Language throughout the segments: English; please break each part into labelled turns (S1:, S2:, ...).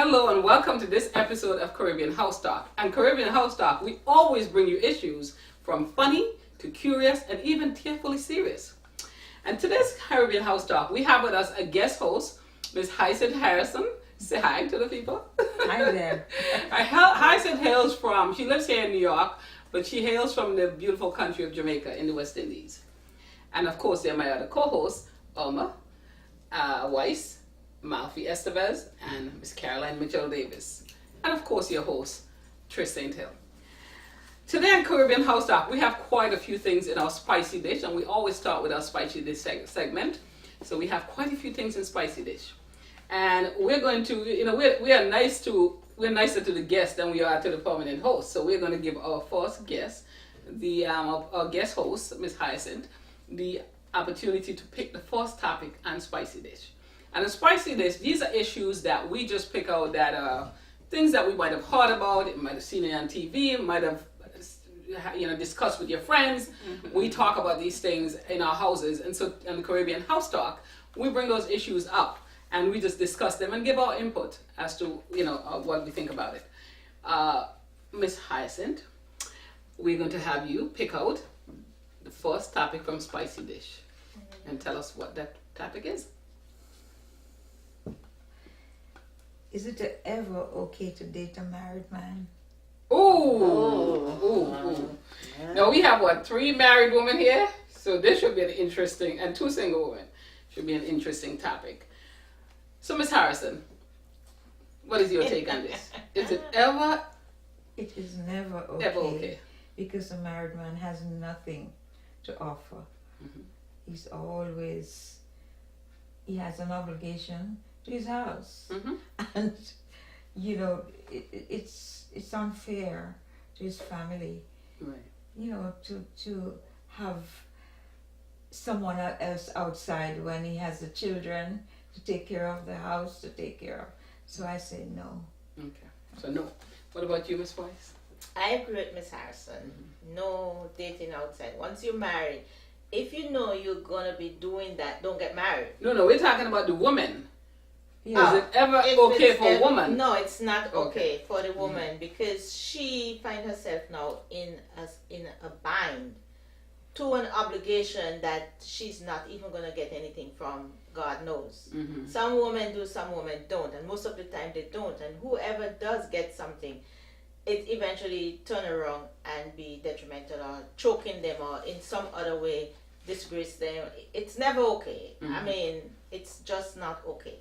S1: Hello and welcome to this episode of Caribbean House Talk. And Caribbean House Talk, we always bring you issues from funny to curious and even tearfully serious. And today's Caribbean House Talk, we have with us a guest host, Ms. Hyacinth Harrison. Say hi to the people.
S2: Hi there.
S1: Hyacinth hails from, she lives here in New York, but she hails from the beautiful country of Jamaica in the West Indies. And of course, they're my other co-hosts, Irma Weiss, Malfi Estevez, and Miss Caroline Mitchell Davis. And of course, your host, Trish St. Hill. Today on Caribbean House Talk, we have quite a few things in our spicy dish, and we always start with our spicy dish segment. So we have quite a few things in spicy dish. And we're going to, we're nicer to the guest than we are to the permanent host. So we're going to give our first guest, our guest host, Miss Hyacinth, the opportunity to pick the first topic on spicy dish. And a spicy dish, these are issues that we just pick out that are things that we might have heard about, it might have seen it on TV, might have discussed with your friends. Mm-hmm. We talk about these things in our houses, and so in the Caribbean House Talk, we bring those issues up and we just discuss them and give our input as to what we think about it. Miss Hyacinth, we're going to have you pick out the first topic from Spicy Dish and tell us what that topic is.
S2: Is it ever okay to date a married man?
S1: Ooh. Now we have 3 married women here, so this should be an interesting, and 2 single women. Should be an interesting topic. So Miss Harrison, what is your take on this? Is it ever?
S2: It is never okay.
S1: Ever okay.
S2: Because a married man has nothing to offer. Mm-hmm. He has an obligation to his house. Mm-hmm. And, it's unfair to his family. Right. To have someone else outside when he has the children to take care of, the house to take care of. So I say no.
S1: Okay. So no. What about you, Miss Weiss?
S3: I agree with Miss Harrison. Mm-hmm. No dating outside. Once you're married, if you know you're going to be doing that, don't get married.
S1: No, we're talking about the woman. Yeah. Is it ever okay for a woman?
S3: No, it's not okay for the woman, because she finds herself now in a bind to an obligation that she's not even going to get anything from, God knows. Mm-hmm. Some women do, some women don't, and most of the time they don't. And whoever does get something, it eventually turn around and be detrimental or choking them or in some other way disgrace them. It's never okay. Mm-hmm. I mean, it's just not okay.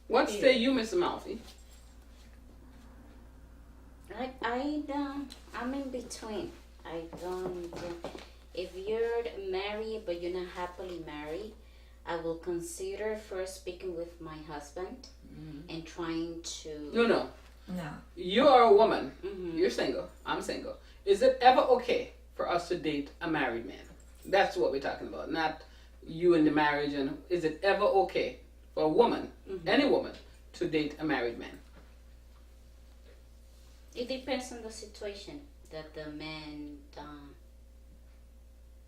S1: What say you, Mr. Malfi?
S4: I'm in between. I don't. If you're married but you're not happily married, I will consider first speaking with my husband and trying to.
S1: No. You are a woman. Mm-hmm. You're single. I'm single. Is it ever okay for us to date a married man? That's what we're talking about. Not you in the marriage. And is it ever okay for a woman, any woman, to date a married man?
S4: It depends on the situation that the man.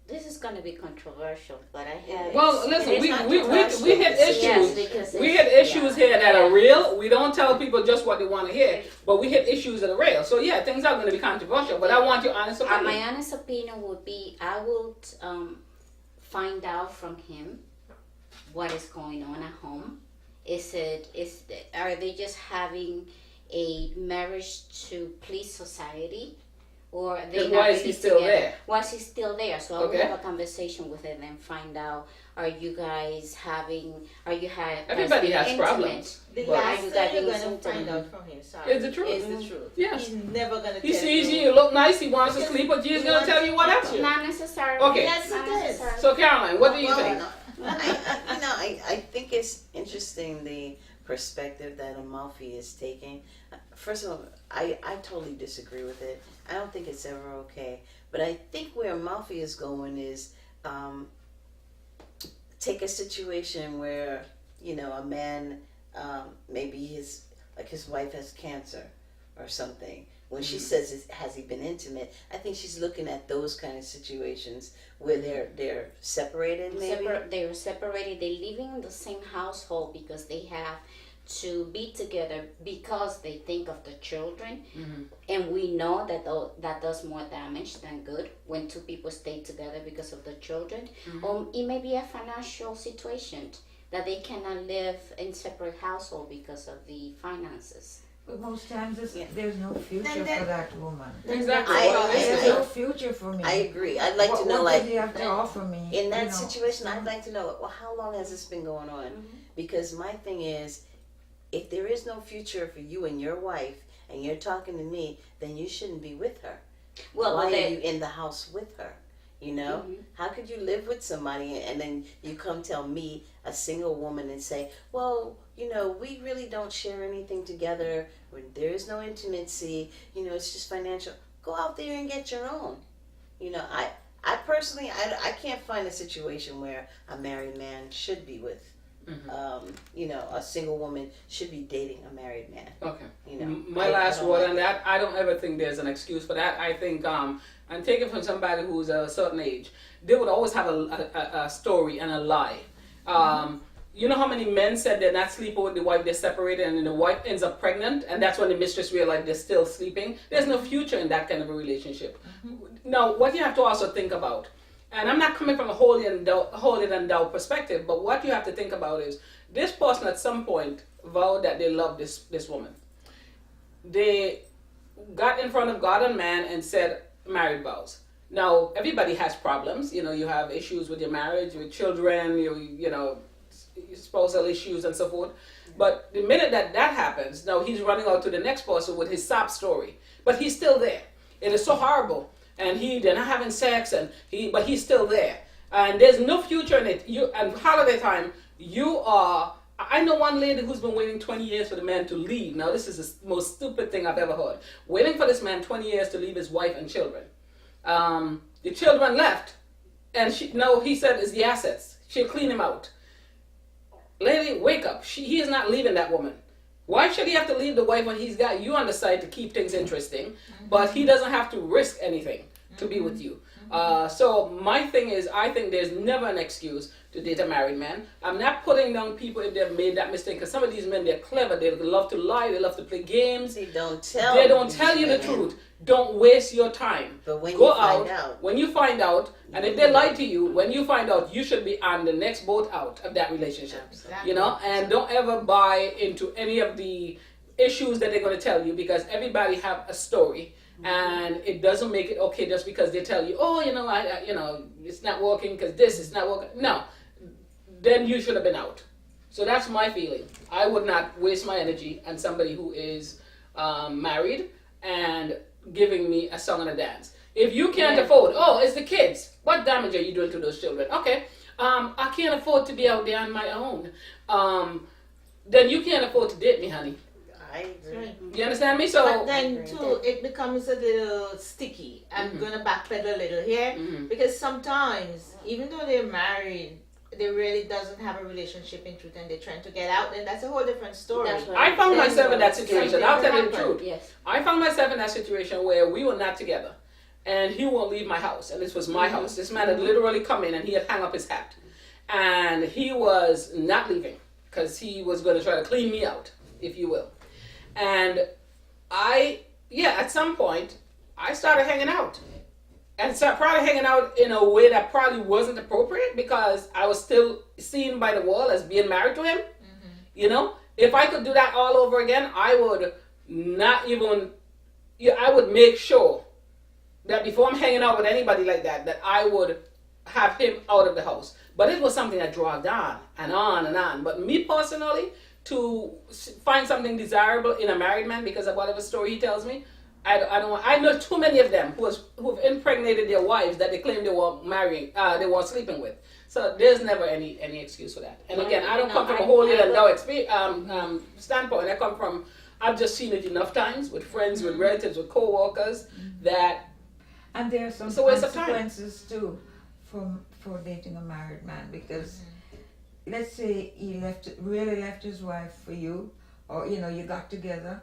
S4: This is going to be controversial, but I have.
S1: Well, listen, we hit issues. Yes, we hit issues here that are real. We don't tell people just what they want to hear, but we hit issues that are real. So yeah, things are going to be controversial. But I want your honest opinion.
S4: My honest opinion would be I would find out from him what is going on at home. Are they just having a marriage to please society? Or they
S1: why is he still there?
S4: Why is he still there? So I will have a conversation with him and find out, everybody
S1: has problems.
S3: The last thing you're going to find out from him,
S1: is the truth.
S3: Is the truth.
S1: Yes.
S3: He's never going to tell
S1: you. He sees you look nice, he wants to sleep, but he's going to tell you what else.
S4: Not necessarily.
S1: Okay.
S3: Yes, it is.
S1: So Caroline, what do you think?
S5: I think it's interesting the perspective that Amalfi is taking. First of all, I totally disagree with it. I don't think it's ever okay. But I think where Amalfi is going is take a situation where, a man, maybe his wife has cancer or something. When she says, has he been intimate, I think she's looking at those kind of situations where they're separated, maybe?
S4: They're separated. They're living in the same household because they have to be together because they think of the children,
S1: Mm-hmm.
S4: and we know that that does more damage than good when two people stay together because of the children. Or it may be a financial situation that they cannot live in separate household because of the finances.
S2: But most times
S5: Yeah.
S2: there's no future
S3: then-
S2: for that woman.
S1: Exactly.
S2: There's no future for me.
S5: I agree. I'd like to know,
S2: what
S5: like,
S2: does he have to offer me?
S5: in that
S2: you know?
S5: situation, I'd like to know, well, how long has this been going on? Because my thing is, if there is no future for you and your wife, and you're talking to me, then you shouldn't be with her.
S4: Well,
S5: Why
S4: they-
S5: are you in the house with her? You know, how could you live with somebody and then you come tell me, a single woman, and say, well, you know, we really don't share anything together. When there is no intimacy, you know, it's just financial. Go out there and get your own. You know, I personally, I can't find a situation where a married man should be with, you know, a single woman should be dating a married man.
S1: Okay.
S5: You know,
S1: My
S5: I
S1: last
S5: don't
S1: word
S5: like
S1: on
S5: it.
S1: that, I don't ever think there's an excuse for that. I think, and take it from somebody who's a certain age, they would always have a story and a lie. You know how many men said they're not sleeping with the wife, they're separated, and then the wife ends up pregnant, and that's when the mistress realized they're still sleeping? There's no future in that kind of a relationship. Now, what you have to also think about, and I'm not coming from a holier than thou perspective, but what you have to think about is this person at some point vowed that they love this woman. They got in front of God and man and said married vows. Now, everybody has problems. You know, you have issues with your marriage, with children, you know, spousal issues and so forth. But the minute that happens, now he's running out to the next person with his sob story. But he's still there. It is so horrible. And they're not having sex, but he's still there. And there's no future in it. And holiday time, I know one lady who's been waiting 20 years for the man to leave. Now, this is the most stupid thing I've ever heard. Waiting for this man 20 years to leave his wife and children. The children left. And he said it's the assets. She'll clean him out. Lady, wake up. He is not leaving that woman. Why should he have to leave the wife when he's got you on the side to keep things interesting, but he doesn't have to risk anything to be with you? So my thing is, I think there's never an excuse to date a married man. I'm not putting down people if they've made that mistake, because some of these men, they're clever. They love to lie. They love to play games.
S5: They don't tell
S1: you the
S5: men.
S1: truth. Don't waste your time.
S5: But when
S1: Go
S5: you find
S1: out.
S5: out.
S1: When you find out, and if they lie to you, when you find out, you should be on the next boat out of that relationship.
S3: Exactly.
S1: You know, and don't ever buy into any of the issues that they're going to tell you, because everybody have a story, and it doesn't make it okay just because they tell you, oh, you know, it's not working because this is not working. No, then you should have been out. So that's my feeling. I would not waste my energy on somebody who is married and giving me a song and a dance. If you can't afford, it's the kids. What damage are you doing to those children? Okay, I can't afford to be out there on my own. Then you can't afford to date me, honey.
S5: I agree.
S1: You understand me? So
S3: But then too, it becomes a little sticky. I'm gonna backpedal a little here because sometimes, even though they're married, they really doesn't have a relationship in truth, and they're trying to get out. Then that's a whole different story.
S4: That's right.
S1: I found
S3: Then
S1: myself in that situation.
S3: something
S1: I'll tell you the
S3: happened.
S1: truth.
S4: Yes.
S1: I found myself in that situation where we were not together, and he won't leave my house, and this was my house. This man had literally come in, and he had hung up his hat, and he was not leaving because he was going to try to clean me out, if you will. And at some point, I started hanging out. And so probably hanging out in a way that probably wasn't appropriate, because I was still seen by the world as being married to him. You know, if I could do that all over again, I would not even, I would make sure that before I'm hanging out with anybody like that, that I would have him out of the house. But it was something that dragged on and on and on. But me personally, to find something desirable in a married man because of whatever story he tells me, I don't want. I know too many of them who've impregnated their wives that they claim they were marrying, they were sleeping with. So there's never any excuse for that. And again, I don't come from a holier than thou standpoint. I come from, I've just seen it enough times with friends, with relatives, with co-workers that.
S2: And there are some
S1: It's a waste of time.
S2: consequences too for dating a married man, because let's say he really left his wife for you, or you got together.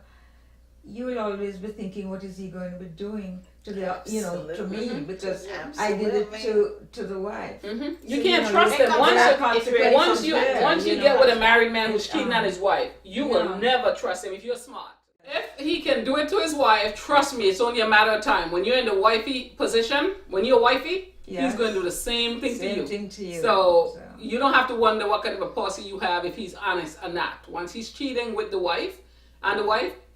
S2: you will always be thinking, what is he going to be doing to the, to me,
S5: Absolutely.
S2: because
S5: Absolutely.
S2: I did it to the wife.
S1: You
S2: So,
S1: can't
S2: know,
S1: trust
S2: there
S1: them.
S2: comes that
S1: Once
S2: consequence
S1: you
S2: there,
S1: once you
S2: know.
S1: get with a married man who's cheating on his wife, you will
S2: Yeah.
S1: never trust him if you're smart. If he can do it to his wife, trust me, it's only a matter of time. When you're in the wifey position, when you're wifey,
S2: Yes.
S1: he's going to do the same thing to you.
S2: Same thing to you.
S1: So you don't have to wonder what kind of a policy you have if he's honest or not. Once he's cheating with the wife,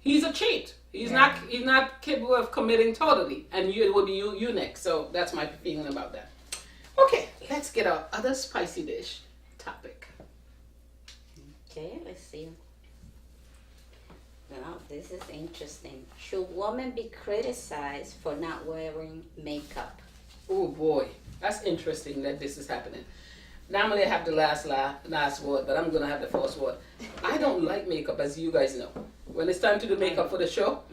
S1: he's a cheat. He's not capable of committing totally, and it will be you next. So that's my feeling about that. Okay, let's get our other spicy dish topic.
S4: Okay, let's see. Now, this is interesting. Should women be criticized for not wearing makeup?
S1: Oh boy, that's interesting that this is happening. Normally I have the last word, but I'm gonna have the first word. I don't like makeup, as you guys know. When it's time to do makeup for the show,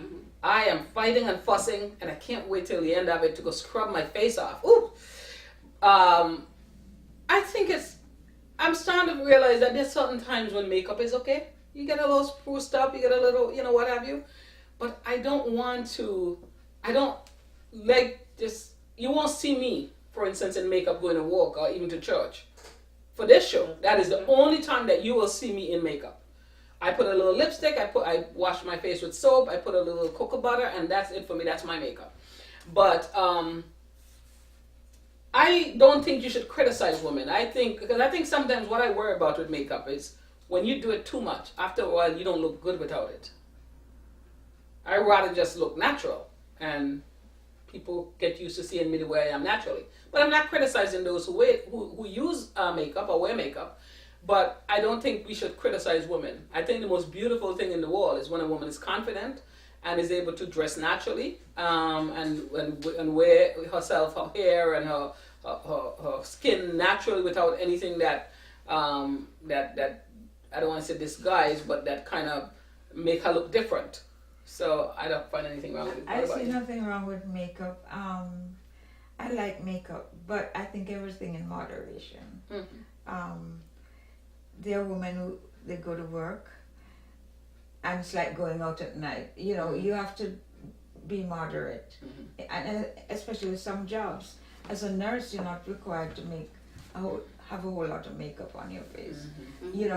S1: I am fighting and fussing, and I can't wait till the end of it to go scrub my face off. Ooh. I think I'm starting to realize that there's certain times when makeup is okay. You get a little spruced up, you get a little, what have you. But I don't like this. You won't see me, for instance, in makeup going to work or even to church. For this show, that is the only time that you will see me in makeup. I put a little lipstick, I wash my face with soap, I put a little cocoa butter, and that's it for me. That's my makeup. But I don't think you should criticize women. Because I think sometimes what I worry about with makeup is when you do it too much, after a while you don't look good without it. I rather just look natural, and people get used to seeing me the way I am naturally. But I'm not criticizing those who use makeup or wear makeup. But I don't think we should criticize women. I think the most beautiful thing in the world is when a woman is confident and is able to dress naturally and wear herself, her hair and her skin naturally without anything that I don't want to say disguise, but that kind of make her look different. So I don't find anything wrong with it.
S2: I see nothing wrong with makeup. I like makeup, but I think everything in moderation. There are women who they go to work, and it's like going out at night. You have to be moderate, and especially with some jobs. As a nurse, you're not required to have a whole lot of makeup on your face.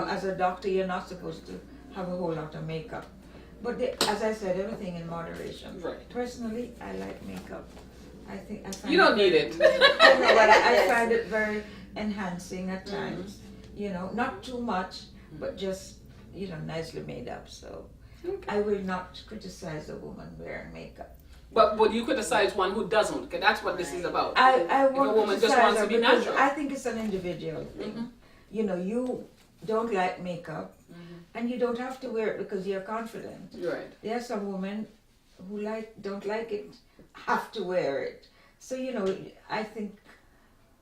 S2: As a doctor, you're not supposed to have a whole lot of makeup. But as I said, everything in moderation.
S1: Right.
S2: Personally, I like makeup. I find
S1: You don't need it.
S2: I know, but I find it very enhancing at times. Not too much, but just nicely made up. So I will not criticize a woman wearing makeup.
S1: But would you criticize one who doesn't? Because that's what this is about.
S2: I
S1: If a
S2: won't
S1: woman just
S2: criticize
S1: wants
S2: her
S1: to be
S2: because
S1: natural.
S2: I think it's an individual thing. You don't like makeup, and you don't have to wear it because you're confident.
S1: Right.
S2: There are some women who don't like it, have to wear it. So I think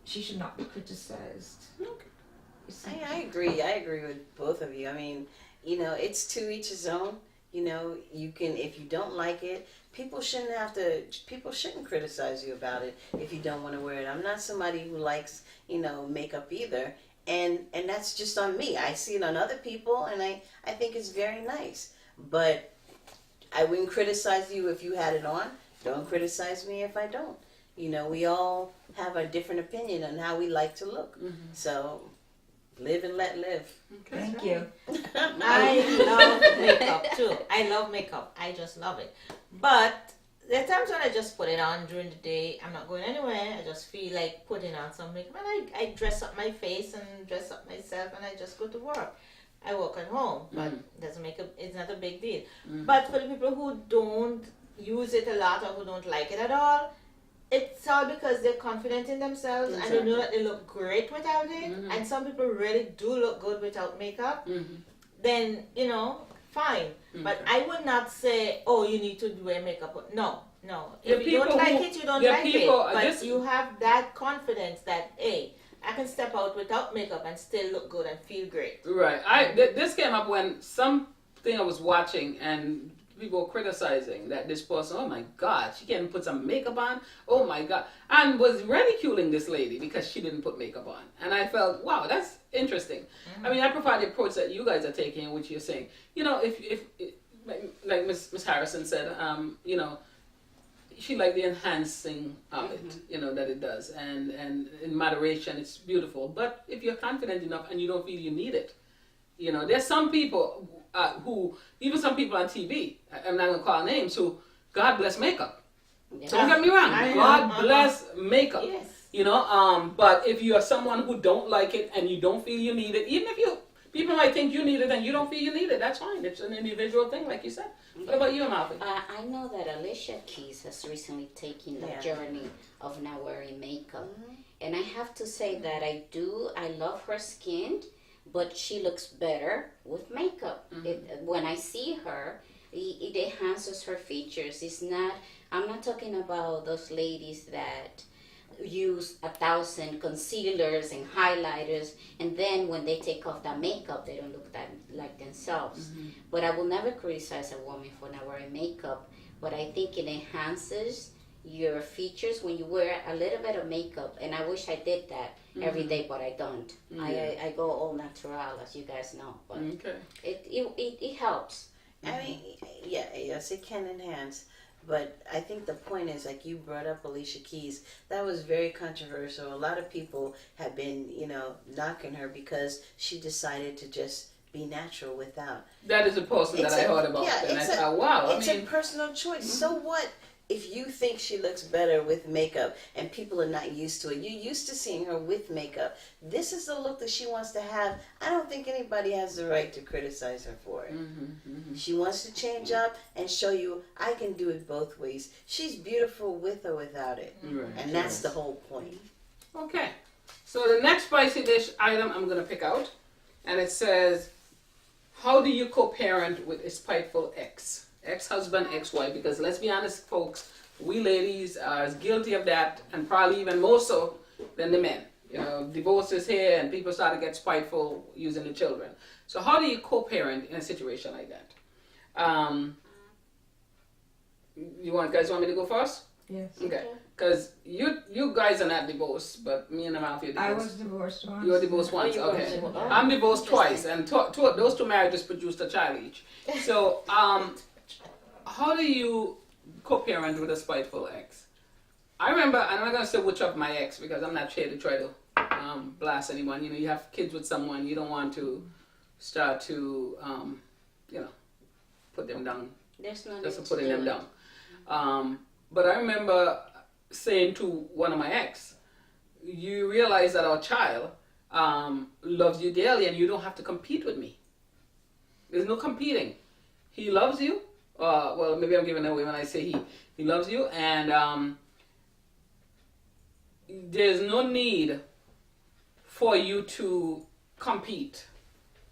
S2: she should not be criticized.
S5: I agree. I agree with both of you. I mean, it's to each his own. You can, if you don't like it, people shouldn't criticize you about it if you don't want to wear it. I'm not somebody who likes, makeup either. And that's just on me. I see it on other people, and I think it's very nice. But I wouldn't criticize you if you had it on. Don't criticize me if I don't. We all have a different opinion on how we like to look. So live and let live.
S1: Okay.
S2: Thank you.
S3: I love makeup too. I love makeup. I just love it. But there are times when I just put it on during the day. I'm not going anywhere. I just feel like putting on some makeup. And I dress up my face and dress up myself, and I just go to work. I work at home, but it's not a big deal. But for the people who don't use it a lot or who don't like it at all, it's all because they're confident in themselves and they know that they look great without it. And some people really do look good without makeup. Then, fine. But I would not say, oh, you need to wear makeup. No. If you don't like it, you don't like it. But you have that confidence that, hey, I can step out without makeup and still look good and feel great.
S1: Right. This came up when something I was watching and people were criticizing that this person, oh my God, she can't put some makeup on. Oh my God. And was ridiculing this lady because she didn't put makeup on. And I felt, wow, that's interesting. I mean, I prefer the approach that you guys are taking, which you're saying, if like Miss Harrison said, you know, she liked the enhancing of it, you know, that it does, and in moderation, it's beautiful. But if you're confident enough and you don't feel you need it, you know, there's some people who, even some people on TV, I'm not gonna call names, who God bless makeup.
S4: Yeah.
S1: Don't get me wrong, God bless makeup.
S3: Yes.
S1: You know, but if you are someone who don't like it and you don't feel you need it, even if people might think you need it and you don't feel you need it, that's fine. It's an individual thing, like you said. What about you, Amalfi?
S4: I know that Alicia Keys has recently taken the journey of not wearing makeup. And I have to say that I love her skin, but she looks better with makeup. When I see her, it enhances her features. I'm not talking about those ladies that use 1,000 concealers and highlighters, and then when they take off that makeup, they don't look that like themselves. But I will never criticize a woman for not wearing makeup, but I think it enhances your features when you wear a little bit of makeup, and I wish I did that every day, but I don't. I go all natural, as you guys know, but it helps.
S5: I mean, yes, it can enhance. But I think the point is, like you brought up Alicia Keys, that was very controversial. A lot of people have been, you know, knocking her because she decided to just be natural without.
S1: That is a person that I heard about.
S5: Yeah,
S1: and I thought, wow.
S5: It's a personal choice. So what? If you think she looks better with makeup and people are not used to it, you're used to seeing her with makeup. This is the look that she wants to have. I don't think anybody has the right to criticize her for it. She wants to change up and show you, I can do it both ways. She's beautiful with or without it. And that's the whole point.
S1: Okay. So the next spicy dish item I'm going to pick out, and it says, how do you co-parent with a spiteful ex-husband, ex-wife? Because let's be honest, folks, we ladies are as guilty of that, and probably even more so than the men. You know, divorce is here, and people start to get spiteful using the children. So how do you co-parent in a situation like that? Guys want me to go first?
S2: Yes.
S1: Okay. Because you guys are not divorced, but me and Amalfi are divorced.
S2: I was divorced once.
S1: You were divorced once, okay. I'm divorced twice, and those two marriages produced a child each. So, how do you co-parent with a spiteful ex? I remember, I'm not going to say which of my ex, because I'm not here to try to blast anyone. You know, you have kids with someone, you don't want to start to, put them down.
S4: There's no
S1: Just
S4: need
S1: putting
S4: to
S1: them
S4: do it.
S1: down. But I remember saying to one of my ex, you realize that our child loves you dearly and you don't have to compete with me. There's no competing. He loves you. Well, maybe I'm giving away when I say he. He loves you, and there's no need for you to compete.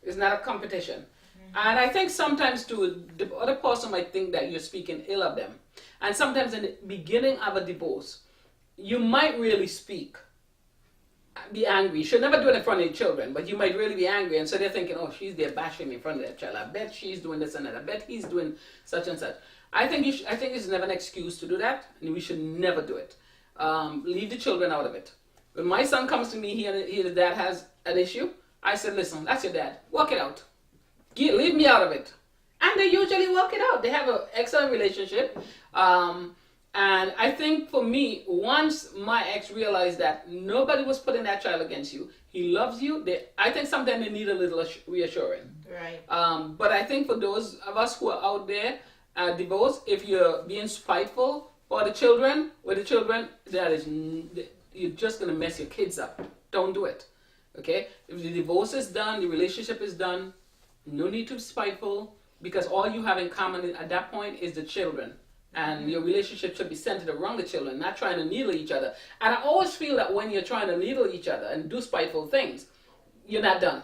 S1: It's not a competition. And I think sometimes too, the other person might think that you're speaking ill of them. And sometimes in the beginning of a divorce, you might really be angry. You should never do it in front of your children, but you might really be angry. And so they're thinking, oh, she's there bashing me in front of that child. I bet she's doing this and that. I bet he's doing such and such. I think it's never an excuse to do that, and we should never do it. Leave the children out of it. When my son comes to me, he and his dad has an issue, I said, listen, that's your dad. Work it out. Leave me out of it. And they usually work it out. They have an excellent relationship. And I think for me, once my ex realized that nobody was putting that child against you, he loves you, I think sometimes they need a little reassuring.
S3: Right.
S1: But I think for those of us who are out there, divorced, if you're being spiteful for the children, you're just going to mess your kids up. Don't do it. Okay? If the divorce is done, the relationship is done, no need to be spiteful, because all you have in common at that point is the children. And your relationship should be centered around the children, not trying to needle each other. And I always feel that when you're trying to needle each other and do spiteful things, you're not done.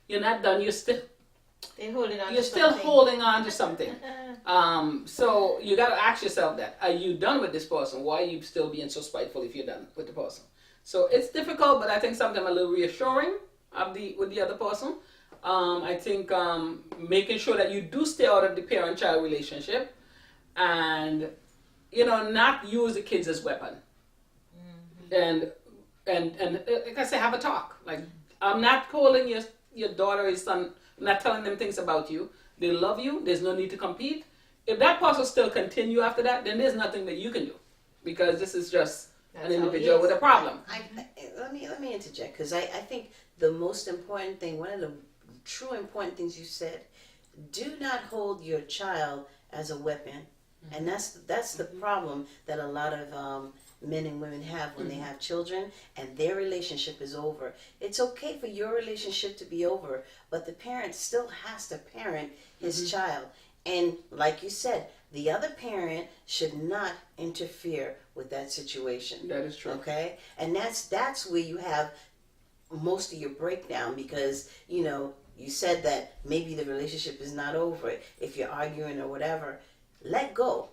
S1: You're not done. You're still holding on to something. So you got to ask yourself that. Are you done with this person? Why are you still being so spiteful if you're done with the person? So it's difficult, but I think sometimes a little reassuring with the other person. I think making sure that you do stay out of the parent-child relationship, and not use the kids as weapon. And like I say, have a talk. Like, I'm not calling your daughter or son not telling them things about you. They love you. There's no need to compete. If that person still continue after that, then there's nothing that you can do, because this is just an individual with a problem.
S5: Let me interject, because I think the most important thing, one of the true important things you said, do not hold your child as a weapon. And that's the problem that a lot of men and women have when they have children and their relationship is over. It's okay for your relationship to be over, but the parent still has to parent his child. And like you said, the other parent should not interfere with that situation.
S1: That is true.
S5: Okay? And that's where you have most of your breakdown, because, you said that maybe the relationship is not over if you're arguing or whatever. Let go.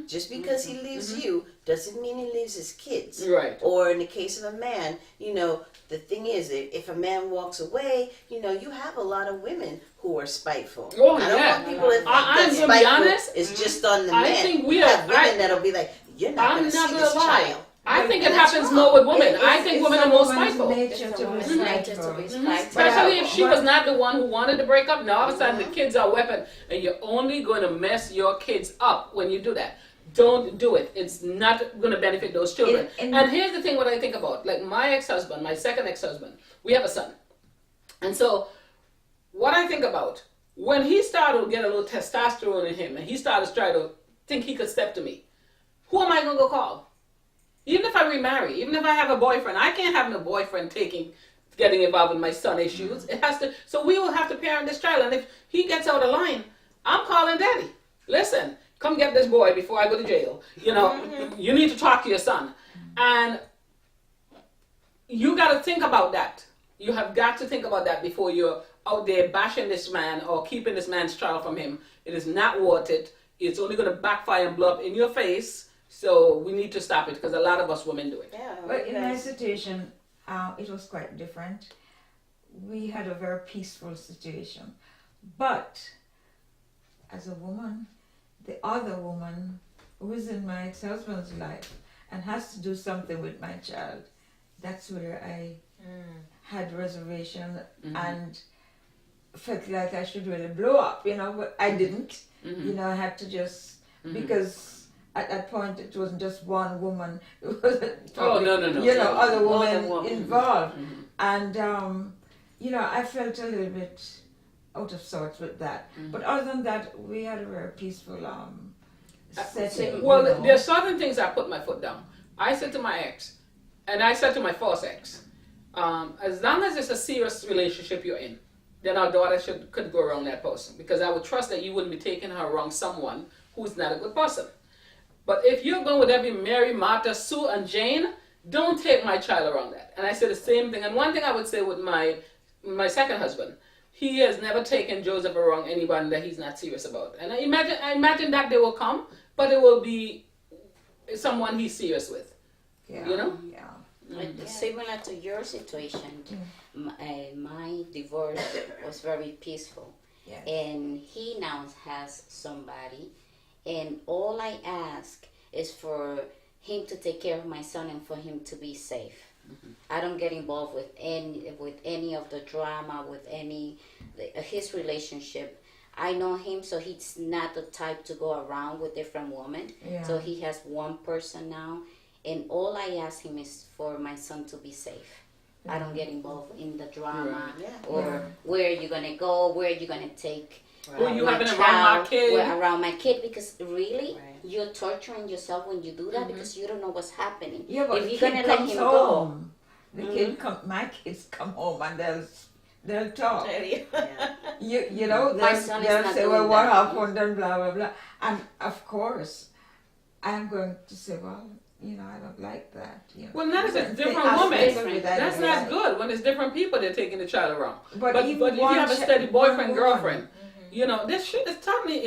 S5: Just because he leaves you doesn't mean he leaves his kids.
S1: Right.
S5: Or in the case of a man, the thing is, if a man walks away, you have a lot of women who are spiteful.
S1: Oh,
S5: I don't
S1: yeah.
S5: want people to think
S1: I'm
S5: that
S1: gonna be
S5: spiteful
S1: honest.
S5: is just on the
S1: I
S5: man.
S1: think we
S5: You have
S1: are-
S5: women that'll be like, you're not
S1: I'm
S5: going to
S1: not
S5: see
S1: gonna
S5: this
S1: lie.
S5: child.
S1: I think it
S5: And that's
S1: happens
S5: wrong.
S1: more with women. I
S2: It's-
S1: think
S2: it's
S1: women
S2: a
S1: are more
S2: woman's
S1: spiteful.
S2: nature
S4: It's
S2: to
S4: a
S2: be
S4: woman's nature to
S2: spiteful.
S4: be spiteful.
S1: Especially if she
S2: But-
S1: was not the one who wanted to break up. Now all of a sudden the kids are a weapon, and you're only going to mess your kids up when you do that. Don't do it. It's not going to benefit those children. And here's the thing: what I think about, like my ex-husband, my second ex-husband, we have a son, and so what I think about, when he started to get a little testosterone in him, and he started to try to think he could step to me, who am I going to go call? Even if I remarry, even if I have a boyfriend, I can't have no boyfriend getting involved with my son issues. It has to. So we will have to parent this child, and if he gets out of line, I'm calling daddy. Listen, come get this boy before I go to jail. You need to talk to your son, and you got to think about that. You have got to think about that before you're out there bashing this man or keeping this man's child from him. It is not worth it. It's only going to backfire and blow up in your face. So we need to stop it, because a lot of us women do it.
S5: Yeah,
S2: But in my situation, it was quite different. We had a very peaceful situation. But as a woman, the other woman who is in my ex-husband's life and has to do something with my child, that's where I had reservation and felt like I should really blow up, but I didn't. I had to just, because at that point it wasn't just one woman, it was probably,
S1: No.
S2: other
S5: More
S2: women
S5: than one.
S2: involved. And, I felt a little bit out of sorts with that. But other than that, we had a very peaceful setting.
S1: Well, there's certain things I put my foot down. I said to my ex, and I said to my first ex, as long as it's a serious relationship you're in, then our daughter could go around that person, because I would trust that you wouldn't be taking her around someone who's not a good person. But if you're going with every Mary, Martha, Sue, and Jane, don't take my child around that. And I said the same thing. And one thing I would say with my second husband, he has never taken Joseph around anyone that he's not serious about. And I imagine that day will come, but it will be someone he's serious with.
S2: Yeah.
S4: But similar to your situation, my divorce was very peaceful.
S2: Yes.
S4: And he now has somebody, and all I ask is for him to take care of my son and for him to be safe. I don't get involved with any of the drama, with his relationship. I know him, so he's not the type to go around with different women.
S2: Yeah.
S4: So he has one person now, and all I ask him is for my son to be safe. I don't get involved in the drama or where are you gonna go, where are you gonna take
S1: Who you
S4: my
S1: having around
S4: child,
S1: my kid?
S4: around my kid, because really you're torturing yourself when you do that because you don't know what's happening.
S2: Yeah, but
S4: if
S2: the
S4: you're
S2: kid
S4: gonna let
S2: comes
S4: him
S2: home. The kid my kids come home and they'll talk.
S4: My son is
S2: They'll
S4: not
S2: say,
S4: doing
S2: well, what
S4: that.
S2: happened and blah, blah, blah. And of course, I'm going to say, well, I don't like that.
S1: Well, not if it's
S2: They
S1: different
S2: ask
S1: women.
S2: everybody that
S1: That's
S2: anyway.
S1: not good when it's different people they're taking the child around.
S2: But
S1: But
S2: even
S1: if you
S2: one
S1: have a
S2: chi-
S1: steady boyfriend,
S2: one
S1: girlfriend,
S2: woman.
S1: this shit is totally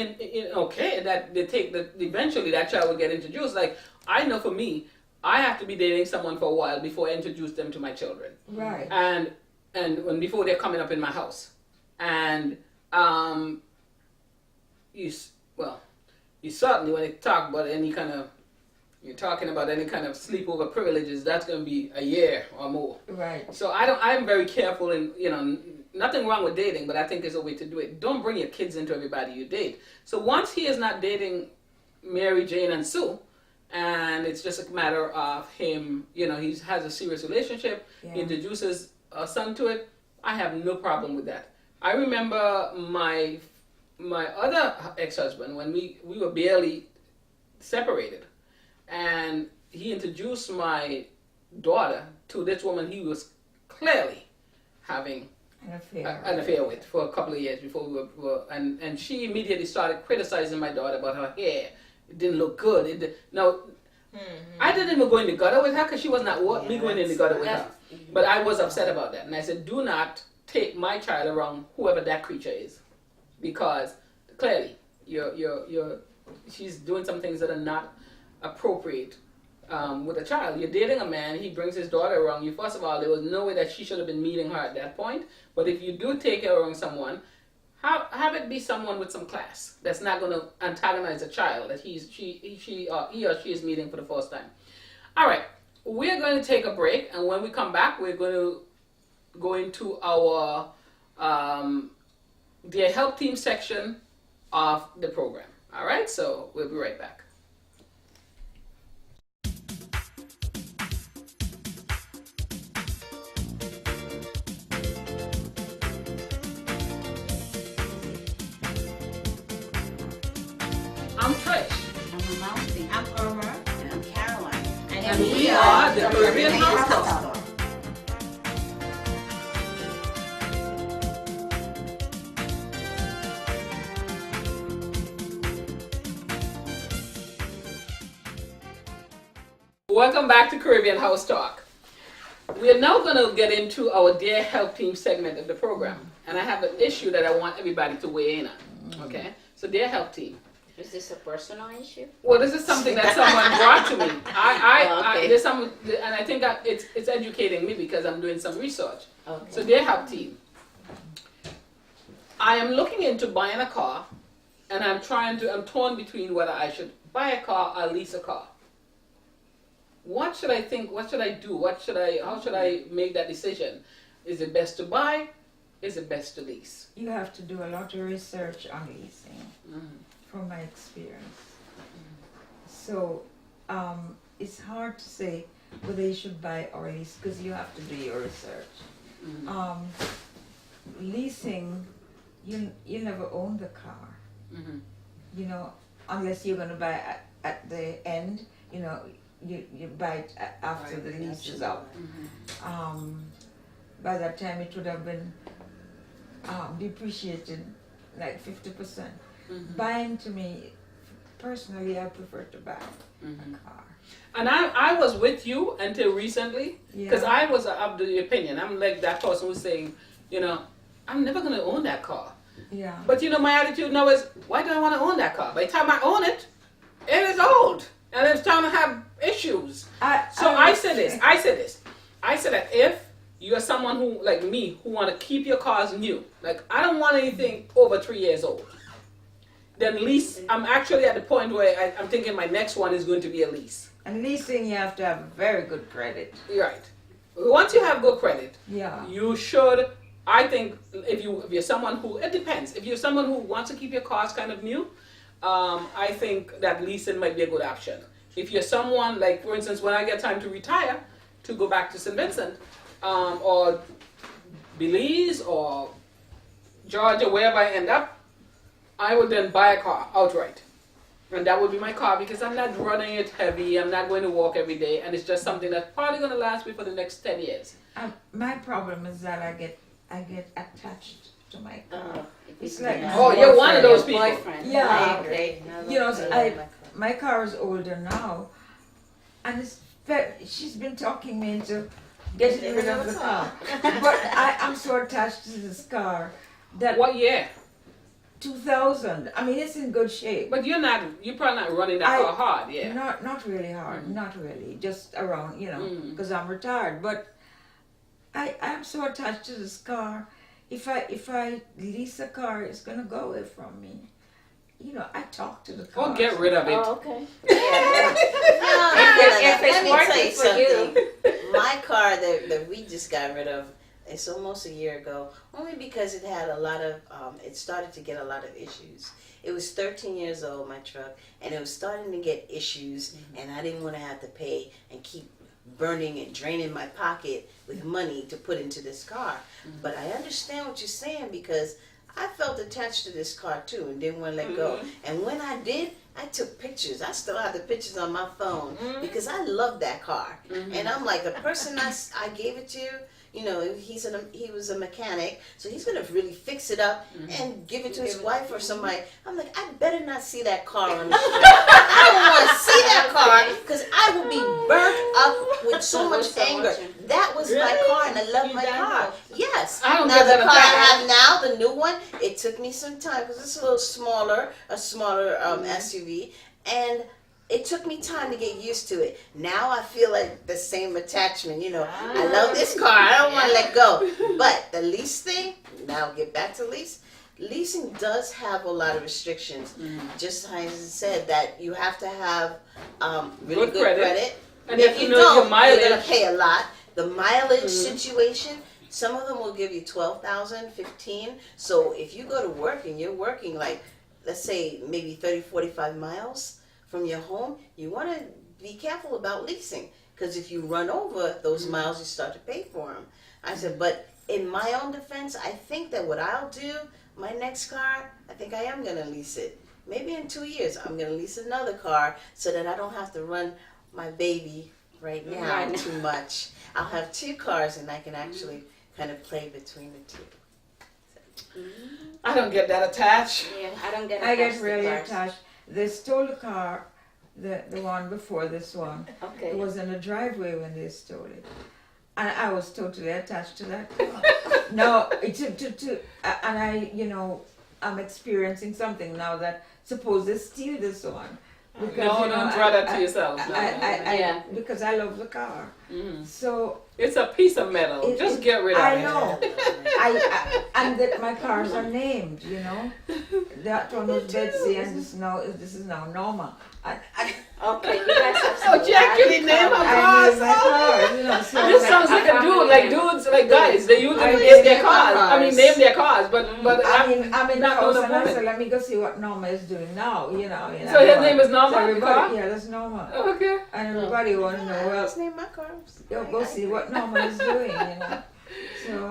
S1: okay that they take eventually that child will get introduced. Like, I know for me, I have to be dating someone for a while before I introduce them to my children.
S2: Right.
S1: And when before they're coming up in my house. And you certainly, when you talk about you're talking about any kind of sleepover privileges, that's going to be a year or more.
S2: Right.
S1: So I'm very careful in nothing wrong with dating, but I think there's a way to do it. Don't bring your kids into everybody you date. So once he is not dating Mary, Jane, and Sue, and it's just a matter of him, he has a serious relationship, he introduces a son to it, I have no problem with that. I remember my other ex-husband, when we were barely separated, and he introduced my daughter to this woman he was clearly having an affair with for a couple of years before we were and she immediately started criticizing my daughter about her hair. It didn't look good. I didn't even go in the gutter with her because she was not me going in the gutter with her. But I was upset about that, and I said, do not take my child around whoever that creature is, because clearly she's doing some things that are not appropriate with a child. You're dating a man, he brings his daughter around you. First of all, there was no way that she should have been meeting her at that point. But if you do take her around someone, have it be someone with some class that's not going to antagonize a child that he or she is meeting for the first time. All right, we're going to take a break, and when we come back, we're going to go into our Dear Help Team section of the program. All right, so we'll be right back. I'm Trish.
S4: I'm Amalfi.
S3: I'm Irma.
S5: And I'm Caroline.
S1: And we are the Caribbean House Talk. Welcome back to Caribbean House Talk. We are now going to get into our Dear Help Team segment of the program. And I have an issue that I want everybody to weigh in on. Okay? So Dear Help Team.
S4: Is this a personal issue?
S1: Well, this is something that someone brought to me.
S4: Okay.
S1: There's some, and I think it's educating me because I'm doing some research.
S4: Okay.
S1: So Dear Help Team, I am looking into buying a car, and I'm torn between whether I should buy a car or lease a car. What should I think? What should I do? How should I make that decision? Is it best to buy? Is it best to lease?
S2: You have to do a lot of research on leasing, from my experience. So it's hard to say whether you should buy or lease because you have to do your research. Leasing, you never own the car, unless you're going to buy at the end, you buy it after the lease is up. By that time it would have been depreciated like 50%. Buying, to me, personally, I prefer to buy a car.
S1: And I was with you until recently, because I was of the opinion, I'm like that person who's saying, I'm never going to own that car.
S2: Yeah.
S1: But my attitude now is, why do I want to own that car? By the time I own it, it is old. And it's time to have issues. I said this. I said that if you're someone who, like me, who want to keep your cars new, like I don't want anything over 3 years old, then lease. I'm actually at the point where I'm thinking my next one is going to be a lease.
S2: And leasing, you have to have very good credit.
S1: Right. Once you have good credit,
S2: you
S1: should. I think if you're someone who, it depends. If you're someone who wants to keep your cars kind of new, I think that leasing might be a good option. If you're someone, like for instance, when I get time to retire, to go back to St. Vincent, or Belize, or Georgia, wherever I end up, I would then buy a car outright. And that would be my car because I'm not running it heavy, I'm not going to walk every day, and it's just something that's probably going to last me for the next 10 years.
S2: My problem is that I get attached to my car.
S4: It's
S2: like
S1: you're one of those people.
S4: Boyfriend.
S2: Yeah.
S4: Okay.
S2: My car is older now, and she's been talking me into getting rid of the car. But I'm so attached to this car that
S1: What year?
S2: 2000. I mean, it's in good shape.
S1: But you're probably not running that car hard, yeah.
S2: Not really hard. Not really. Just around, because I'm retired. But I'm so attached to this car. If I lease a car, it's gonna go away from me. I talk to the car.
S1: Or get rid of it.
S4: Oh, okay.
S5: If
S4: it's working for you.
S5: My car that we just got rid of, It's almost a year ago, only because it had a lot of, it started to get a lot of issues. It was 13 years old, my truck, and it was starting to get issues, and I didn't want to have to pay and keep burning and draining my pocket with money to put into this car. But I understand what you're saying, because I felt attached to this car too and didn't want to let go. And when I did, I took pictures. I still have the pictures on my phone because I love that car. And I'm like, the person I gave it to, you know, he was a mechanic, so he's gonna really fix it up and give it to his wife or somebody. I'm like, I better not see that car on the street. I don't want to see that car because I will be burnt up with so much anger. That was my car, and I love my car. Yes.
S1: I don't
S5: Now
S1: get
S5: the
S1: that
S5: car I
S1: attached.
S5: have now, the new one, it took me some time because it's a little smaller, SUV, and it took me time to get used to it. Now I feel like the same attachment. You know, I love this car. I don't want to let go. But the lease thing, now get back to lease. Leasing does have a lot of restrictions. Just as I said, that you have to have really good credit.
S1: And
S5: If
S1: if
S5: you
S1: you know your
S5: don't,
S1: mileage,
S5: you're going to pay a lot. The mileage situation, some of them will give you 12,000, 15. So if you go to work and you're working like, let's say maybe 30, 45 miles from your home, you want to be careful about leasing, because if you run over those miles, you start to pay for them. I said, but in my own defense, I think that what I'll do, my next car, I think I am going to lease it. Maybe in 2 years, I'm going to lease another car so that I don't have to run my baby right now too much. I'll have 2 cars and I can actually kind of play between the 2.
S1: I don't get that attached.
S4: Yeah, I don't get.
S2: I get
S4: attached to
S2: really
S4: cars.
S2: attached. They stole the car, the one before this one.
S4: Okay.
S2: It was in the driveway when they stole it, and I was totally attached to that car. No, and I, you know, I'm experiencing something now that suppose they steal this one. Because,
S1: No,
S2: you know,
S1: don't draw that to yourself. No.
S4: Yeah.
S2: Because I love the car. So
S1: It's a piece of metal.
S2: It-
S1: Just
S2: it-
S1: get rid of
S2: I
S1: it.
S2: know. And that my cars are named, you know. That one was Betsy, and this is now Norma.
S4: Okay, you guys have
S1: Oh,
S4: some.
S1: she actually named her
S2: I named my
S1: cars.
S2: cars, you know. So
S1: This sounds like a dude, like dudes, like guys. They usually
S2: I
S1: name
S2: name
S1: their
S2: my
S1: cars. I mean,
S2: cars.
S1: name their cars, but
S2: I'm in the
S1: not
S2: house,
S1: known
S2: and I
S1: woman.
S2: said, let me go see what Norma is doing now, you know.
S1: So his name is Norma,
S2: So
S1: the
S2: everybody,
S1: car?
S2: yeah, that's Norma.
S1: Okay.
S2: And everybody want to know,
S5: I
S2: well,
S5: always name my cars.
S2: go see what Norma is doing, you know. So,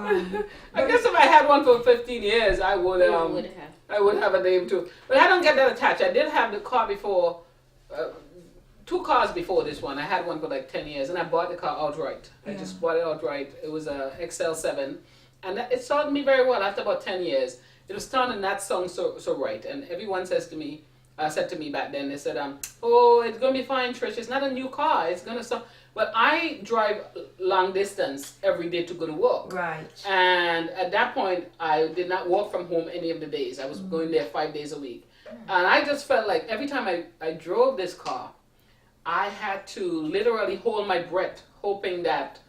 S1: I guess if I had one for 15 years, I would
S4: Would have.
S1: I would have a name too. But I don't get that attached. I did have the car before, 2 cars before this one. I had one for like 10 years, and I bought the car outright. I just bought it outright. It was a XL7, and it served me very well. After about 10 years, it was starting that song so right. And everyone said to me back then, they said, oh, it's gonna be fine, Trish. It's not a new car. It's gonna stop. But I drive long distance every day to go to work.
S2: right.
S1: And at that point, I did not work from home any of the days. I was going there 5 days a week. And I just felt like every time I drove this car, I had to literally hold my breath, hoping that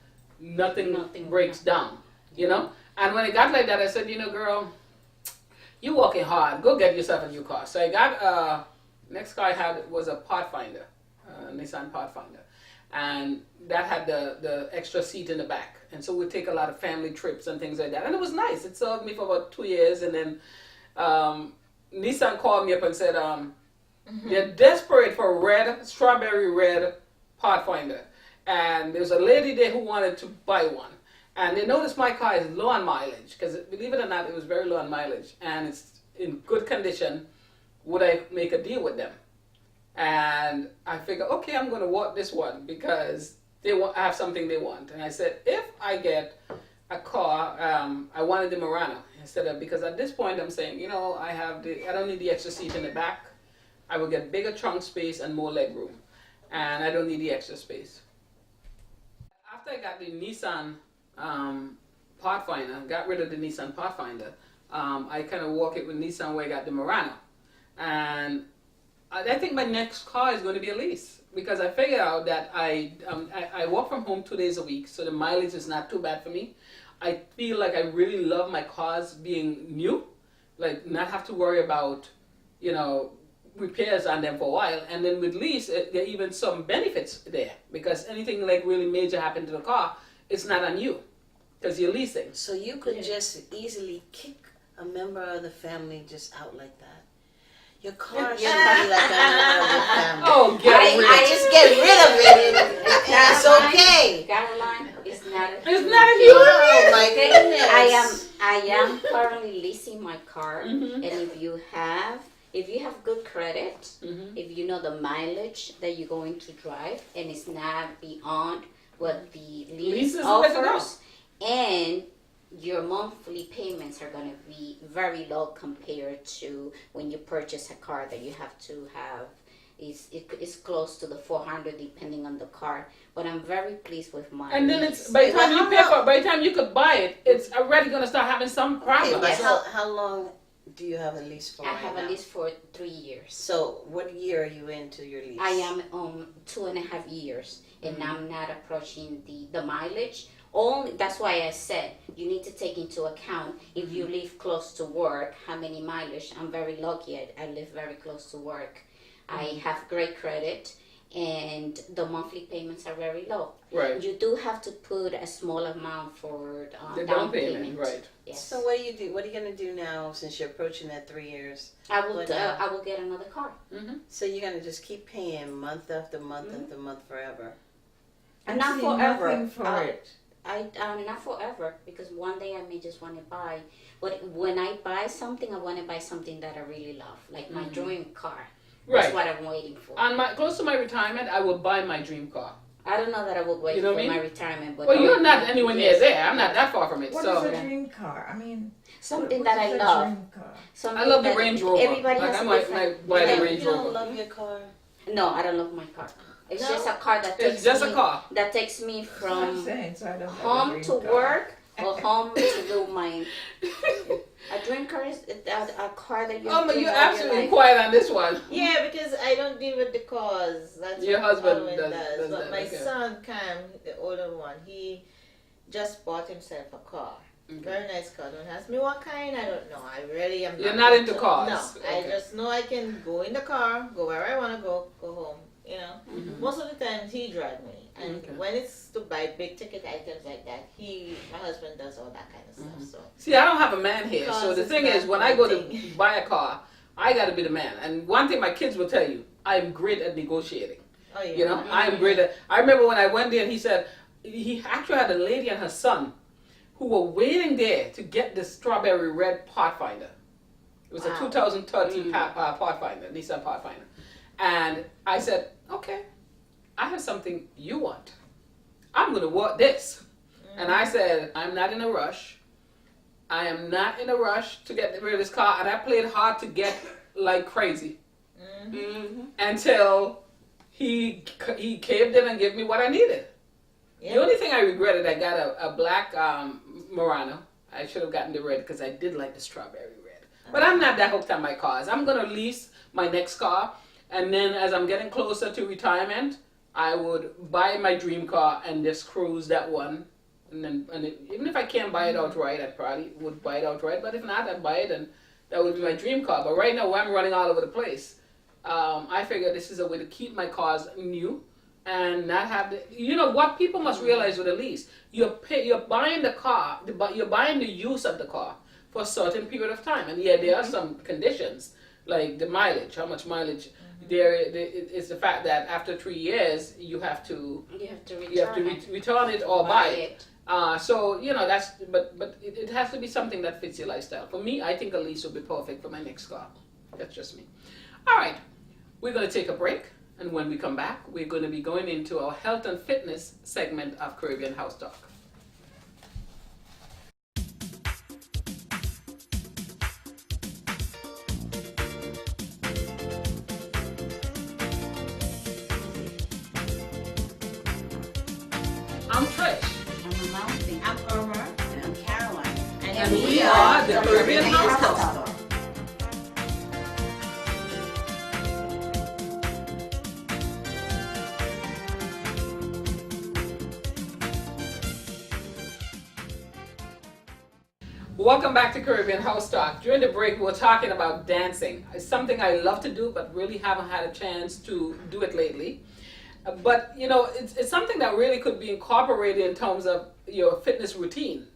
S1: nothing breaks down, you know? And when it got like that, I said, you know, girl, you working hard. Go get yourself a new car. So I got, next car I had was a Pathfinder, Nissan Pathfinder. And that had the extra seat in the back. And so we'd take a lot of family trips and things like that. And it was nice. It served me for about 2 years. And then Nissan called me up and said, they're desperate for a strawberry red Pathfinder. And there was a lady there who wanted to buy one. And they noticed my car is low on mileage. Because believe it or not, it was very low on mileage. And it's in good condition. Would I make a deal with them? And I figured, okay, I'm going to want this one because they have something they want. And I said, if I get a car, I wanted the Murano instead of, because at this point I'm saying, you know, I don't need the extra seat in the back. I will get bigger trunk space and more leg room. And I don't need the extra space. After I got the Nissan Pathfinder, got rid of the Nissan Pathfinder, I kind of walk it with Nissan where I got the Murano. And I think my next car is going to be a lease because I figured out that I work from home 2 days a week, so the mileage is not too bad for me. I feel like I really love my cars being new, like not have to worry about, you know, repairs on them for a while. And then with lease, there are even some benefits there because anything like really major happen to the car, it's not on you. because you're leasing.
S5: So you could just easily kick a member of the family just out like that. Your car should be like a member of the family.
S1: Oh, get rid
S5: I just get rid of it and it's okay.
S4: Caroline, it's not a
S1: It's not a human
S5: Oh my
S4: Okay,
S5: goodness.
S4: I am currently leasing my car,
S1: Mhm.
S4: and if you have good credit,
S1: Mhm.
S4: if you know the mileage that you're going to drive, and it's not beyond what the lease
S1: Lease is the way to go.
S4: offers, and your monthly payments are going to be very low compared to when you purchase a car that you have to have. It's close to the 400 depending on the car, but I'm very pleased with my
S1: And then
S4: lease.
S1: it's by the time
S5: Well,
S1: you
S5: how
S1: pay for
S5: long-
S1: it, by the time you could buy it, it's already gonna start having some
S5: Okay,
S1: problems.
S5: but
S4: Yes.
S5: how long do you have a lease for
S4: I
S5: right
S4: have
S5: now?
S4: a lease for 3 years.
S5: So what year are you into your lease?
S4: I am 2.5 years, and I'm not approaching the mileage. Only that's why I said you need to take into account if you live close to work, how many mileage. I'm very lucky. I live very close to work. I have great credit, and the monthly payments are very low.
S1: Right.
S4: You do have to put a small amount for
S1: The
S4: down payment.
S1: right.
S4: Yes.
S5: So what do you do? What are you gonna do now since you're approaching that 3 years?
S4: I will.
S5: But,
S4: I will get another car.
S5: So you're gonna just keep paying month after month after month forever.
S2: And
S4: Not
S2: see
S4: forever.
S2: nothing for it.
S4: I not forever, because one day I may just want to buy. But when I buy something, I want to buy something that I really love, like my dream car. That's
S1: Right.
S4: what I'm waiting for.
S1: On my close to my retirement, I will buy my dream car.
S4: I don't know that I will wait
S1: You know
S4: for
S1: what I mean?
S4: my retirement, but
S1: Well,
S4: I
S1: you're
S4: will-
S1: not anywhere near
S4: yes.
S1: there. I'm not that far from it.
S2: What
S1: so
S2: is a dream car? I mean,
S4: Something
S2: what
S4: that I
S2: is a
S4: love.
S2: dream car?
S4: Something
S1: I love the
S4: that
S1: Range Rover.
S4: Everybody
S1: Like
S4: has
S1: I
S4: a
S1: might
S4: different.
S1: buy the
S5: You
S1: Range
S5: don't
S1: Rover.
S5: love your car?
S4: No, I don't love my car. It's
S3: No.
S4: just a car that takes
S1: It's just
S4: me,
S1: a car.
S4: that takes me
S2: That's what I'm
S4: from
S2: saying, so I don't have a
S4: home
S2: dream
S4: to
S2: car.
S4: work or home to do my. A dream car is a car that you.
S1: Oh, but
S4: dream
S1: you're
S4: all your
S1: absolutely
S4: life.
S1: quiet on this one.
S3: Yeah, because I don't deal with the cause. That's
S1: Your
S3: what
S1: husband
S3: Alwyn
S1: does
S3: But
S1: that,
S3: my
S1: okay.
S3: son, Cam, the older one, he just bought himself a car. Very nice car. Don't ask me what kind. I don't know. I really am.
S1: You're not into cars.
S3: No,
S1: Okay.
S3: I just know I can go in the car, go where I want to go home. You know, most of the time he drives me, and
S1: Okay.
S3: when it's to buy big ticket items like that, my husband does all that kind of stuff. So
S1: See, I don't have a man here. So
S3: Because
S1: the
S3: it's
S1: thing
S3: not
S1: is, when I
S3: my
S1: go to
S3: thing.
S1: buy a car, I got to be the man. And one thing my kids will tell you, I'm great at negotiating.
S3: oh yeah,
S1: You know, I'm great at. I remember when I went there, and he said he actually had a lady and her son who were waiting there to get the strawberry red Pathfinder. It was
S3: Wow.
S1: a 2013 Pathfinder, Nissan Pathfinder. And I said, okay, I have something you want. I'm going to want this. And I said, I'm not in a rush. I am not in a rush to get rid of this car. And I played hard to get like crazy until he caved in and gave me what I needed.
S3: Yeah.
S1: The only thing I regretted, I got a black Murano. I should have gotten the red because I did like the strawberry red. But I'm not that hooked on my cars. I'm going to lease my next car. And then as I'm getting closer to retirement, I would buy my dream car and just cruise that one. Even if I can't buy it outright, I probably would buy it outright. But if not, I'd buy it and that would be my dream car. But right now, I'm running all over the place. I figure this is a way to keep my cars new and not have the, you know what people must realize with a lease, you're buying the car, but you're buying the use of the car for a certain period of time. And yeah, there are some conditions like the mileage, how much mileage. There is the fact that after 3 years you have to return it or buy it. So you know that's but it has to be something that fits your lifestyle. For me, I think a lease would be perfect for my next car. That's just me. All right, we're going to take a break, and when we come back, we're going to be going into our health and fitness segment of Caribbean House Talk. I'm Trish,
S4: I'm a mountain.
S3: I'm Irma,
S5: And I'm Caroline.
S1: and we are the Caribbean House Talk. Welcome back to Caribbean House Talk. During the break, we were talking about dancing. It's something I love to do, but really haven't had a chance to do it lately. But, you know, it's something that really could be incorporated in terms of your fitness routine.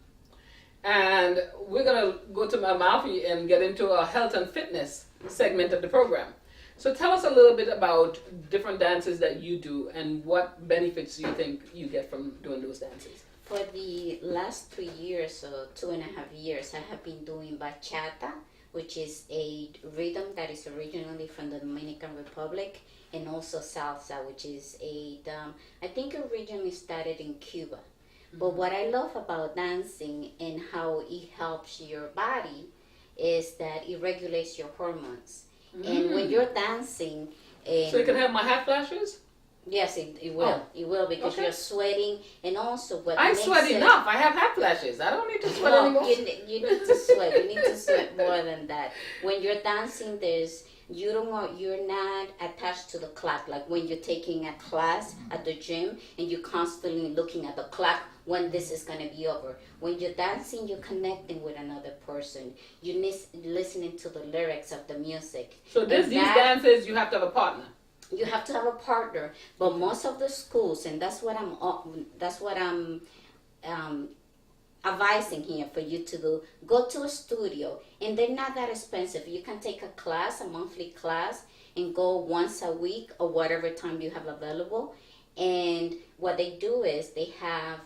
S1: And we're going to go to Amalfi and get into a health and fitness segment of the program. So tell us a little bit about different dances that you do and what benefits you think you get from doing those dances.
S4: For the last 3 years or 2.5 years, I have been doing bachata, which is a rhythm that is originally from the Dominican Republic, and also salsa, which is I think originally started in Cuba. But what I love about dancing and how it helps your body is that it regulates your hormones. And when you're dancing,
S1: So you can have my hot flashes?
S4: yes, it will. It will, because
S1: Okay.
S4: you're sweating, and also what
S1: I
S4: makes
S1: sweat
S4: it,
S1: enough. I have hot flashes. I don't need to sweat
S4: no,
S1: anymore.
S4: you need to sweat. You need to sweat more than that. When you're dancing, you're not attached to the clock. Like when you're taking a class at the gym and you're constantly looking at the clock when this is gonna be over. When you're dancing, you're connecting with another person. You're listening to the lyrics of the music.
S1: So
S4: And
S1: these
S4: that-
S1: dances, you have to have a partner.
S4: You have to have a partner, but most of the schools, and that's what I'm advising here for you to do. Go to a studio, and they're not that expensive. You can take a class, a monthly class, and go once a week or whatever time you have available. And what they do is they have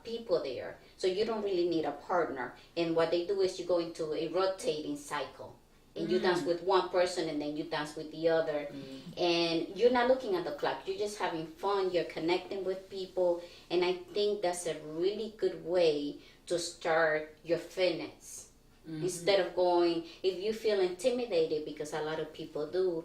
S4: people there, so you don't really need a partner. And what they do is you go into a rotating cycle. And you dance with one person, and then you dance with the other. And you're not looking at the clock. You're just having fun. You're connecting with people. And I think that's a really good way to start your fitness. Instead of going, if you feel intimidated, because a lot of people do,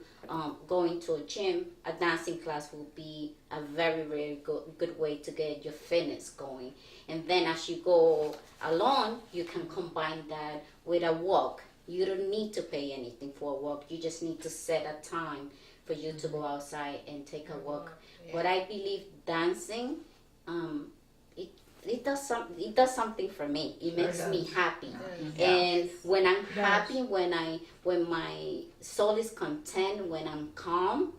S4: going to a gym, a dancing class will be a very, very good way to get your fitness going. And then as you go along, you can combine that with a walk. You don't need to pay anything for a walk. You just need to set a time for you to go outside and take a walk. But I believe dancing, it does something for me. It makes me happy. And when I'm happy, when my soul is content, when I'm calm,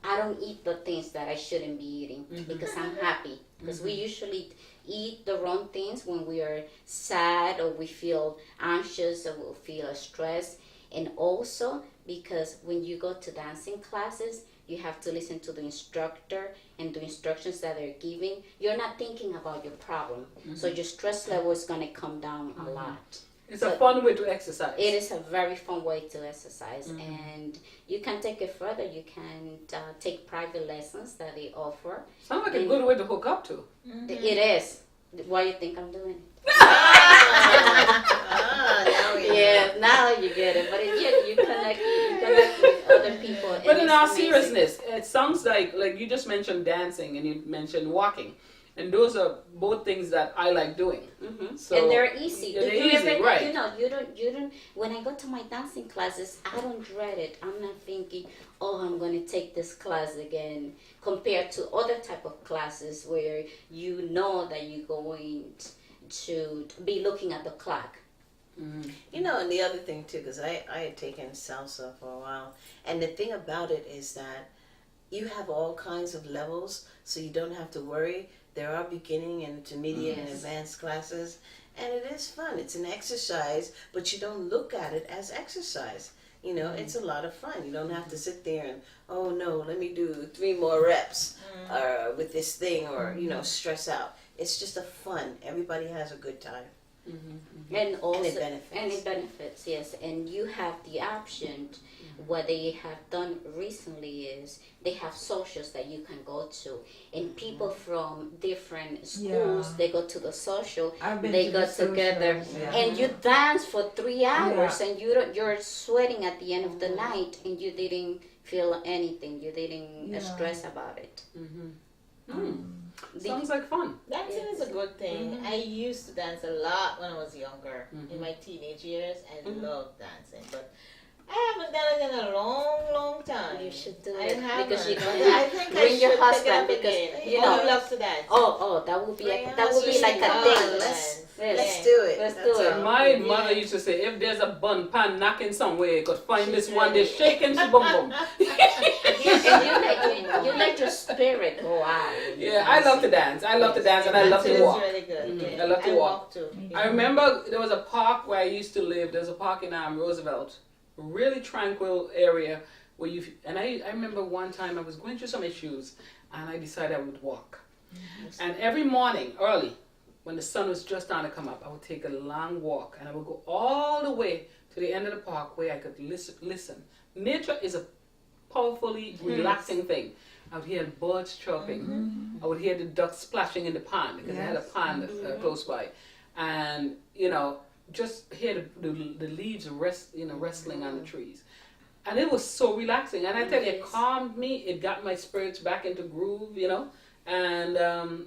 S4: I don't eat the things that I shouldn't be eating because I'm happy. Because we usually eat the wrong things when we are sad or we feel anxious or we feel stressed. And also because when you go to dancing classes, you have to listen to the instructor and the instructions that they're giving. You're not thinking about your problem. So your stress level is going to come down a lot.
S1: It's a fun way to exercise.
S4: It is a very fun way to exercise, and you can take it further. You can take private lessons that they offer.
S1: Sounds like a good way to hook up to.
S4: It is. Why you think I'm doing it? Now you get it. But you connect with other people.
S1: But
S4: and
S1: in
S4: it's
S1: all
S4: amazing.
S1: seriousness, it sounds like you just mentioned dancing and you mentioned walking. And those are both things that I like doing. So,
S4: and they're easy.
S1: They're
S4: If you
S1: easy,
S4: ever,
S1: right.
S4: you don't. When I go to my dancing classes, I don't dread it. I'm not thinking, oh, I'm going to take this class again. Compared to other type of classes where you know that you're going to be looking at the clock.
S5: You know, and the other thing too, because I had taken salsa for a while, and the thing about it is that you have all kinds of levels, so you don't have to worry. There are beginning and intermediate and advanced classes, and it is fun. It's an exercise, but you don't look at it as exercise. You know, it's a lot of fun. You don't have to sit there and, oh no, let me do 3 more reps with this thing, or, you know, stress out. It's just a fun. Everybody has a good time.
S4: And also,
S5: and it benefits.
S4: Yes. And you have the option. What they have done recently is they have socials that you can go to, and people from different schools, they go to the social, they go together, and you dance for 3 hours, and you're sweating at the end of the night, and you didn't feel anything, you didn't stress about it.
S1: sounds like fun.
S3: Dancing is a good thing. I used to dance a lot when I was younger. In my teenage years, I loved dancing, but I haven't done it in a long, long time.
S4: You should do
S3: I
S4: it
S3: haven't.
S4: because you know
S3: I think I
S4: bring your
S3: should
S4: husband
S3: pick it up
S4: because
S3: again.
S4: you know.
S3: He loves to dance.
S4: Oh, that would be like a thing.
S5: Let's do it.
S4: Let's
S5: That's
S4: do it.
S5: all.
S1: My mother used to say, if there's a bun pan knocking somewhere, you could find this one day shaking she bum bum.
S4: And you let your spirit go out.
S1: Yeah, I love to dance. I love to dance and I love to
S3: Dancing is
S1: walk.
S3: really good.
S1: I love to walk.
S3: too.
S1: I remember there was a park where I used to live. There's a park in Roosevelt, really tranquil area where you. And I remember one time I was going through some issues, and I decided I would walk. And every morning, early, when the sun was just starting to come up, I would take a long walk, and I would go all the way to the end of the park where I could listen. Nature is a powerfully relaxing thing. I would hear birds chirping. I would hear the ducks splashing in the pond because I had a pond close by, and just hear the leaves wrestling on the trees, and it was so relaxing. And I tell you, it calmed me. It got my spirits back into groove, and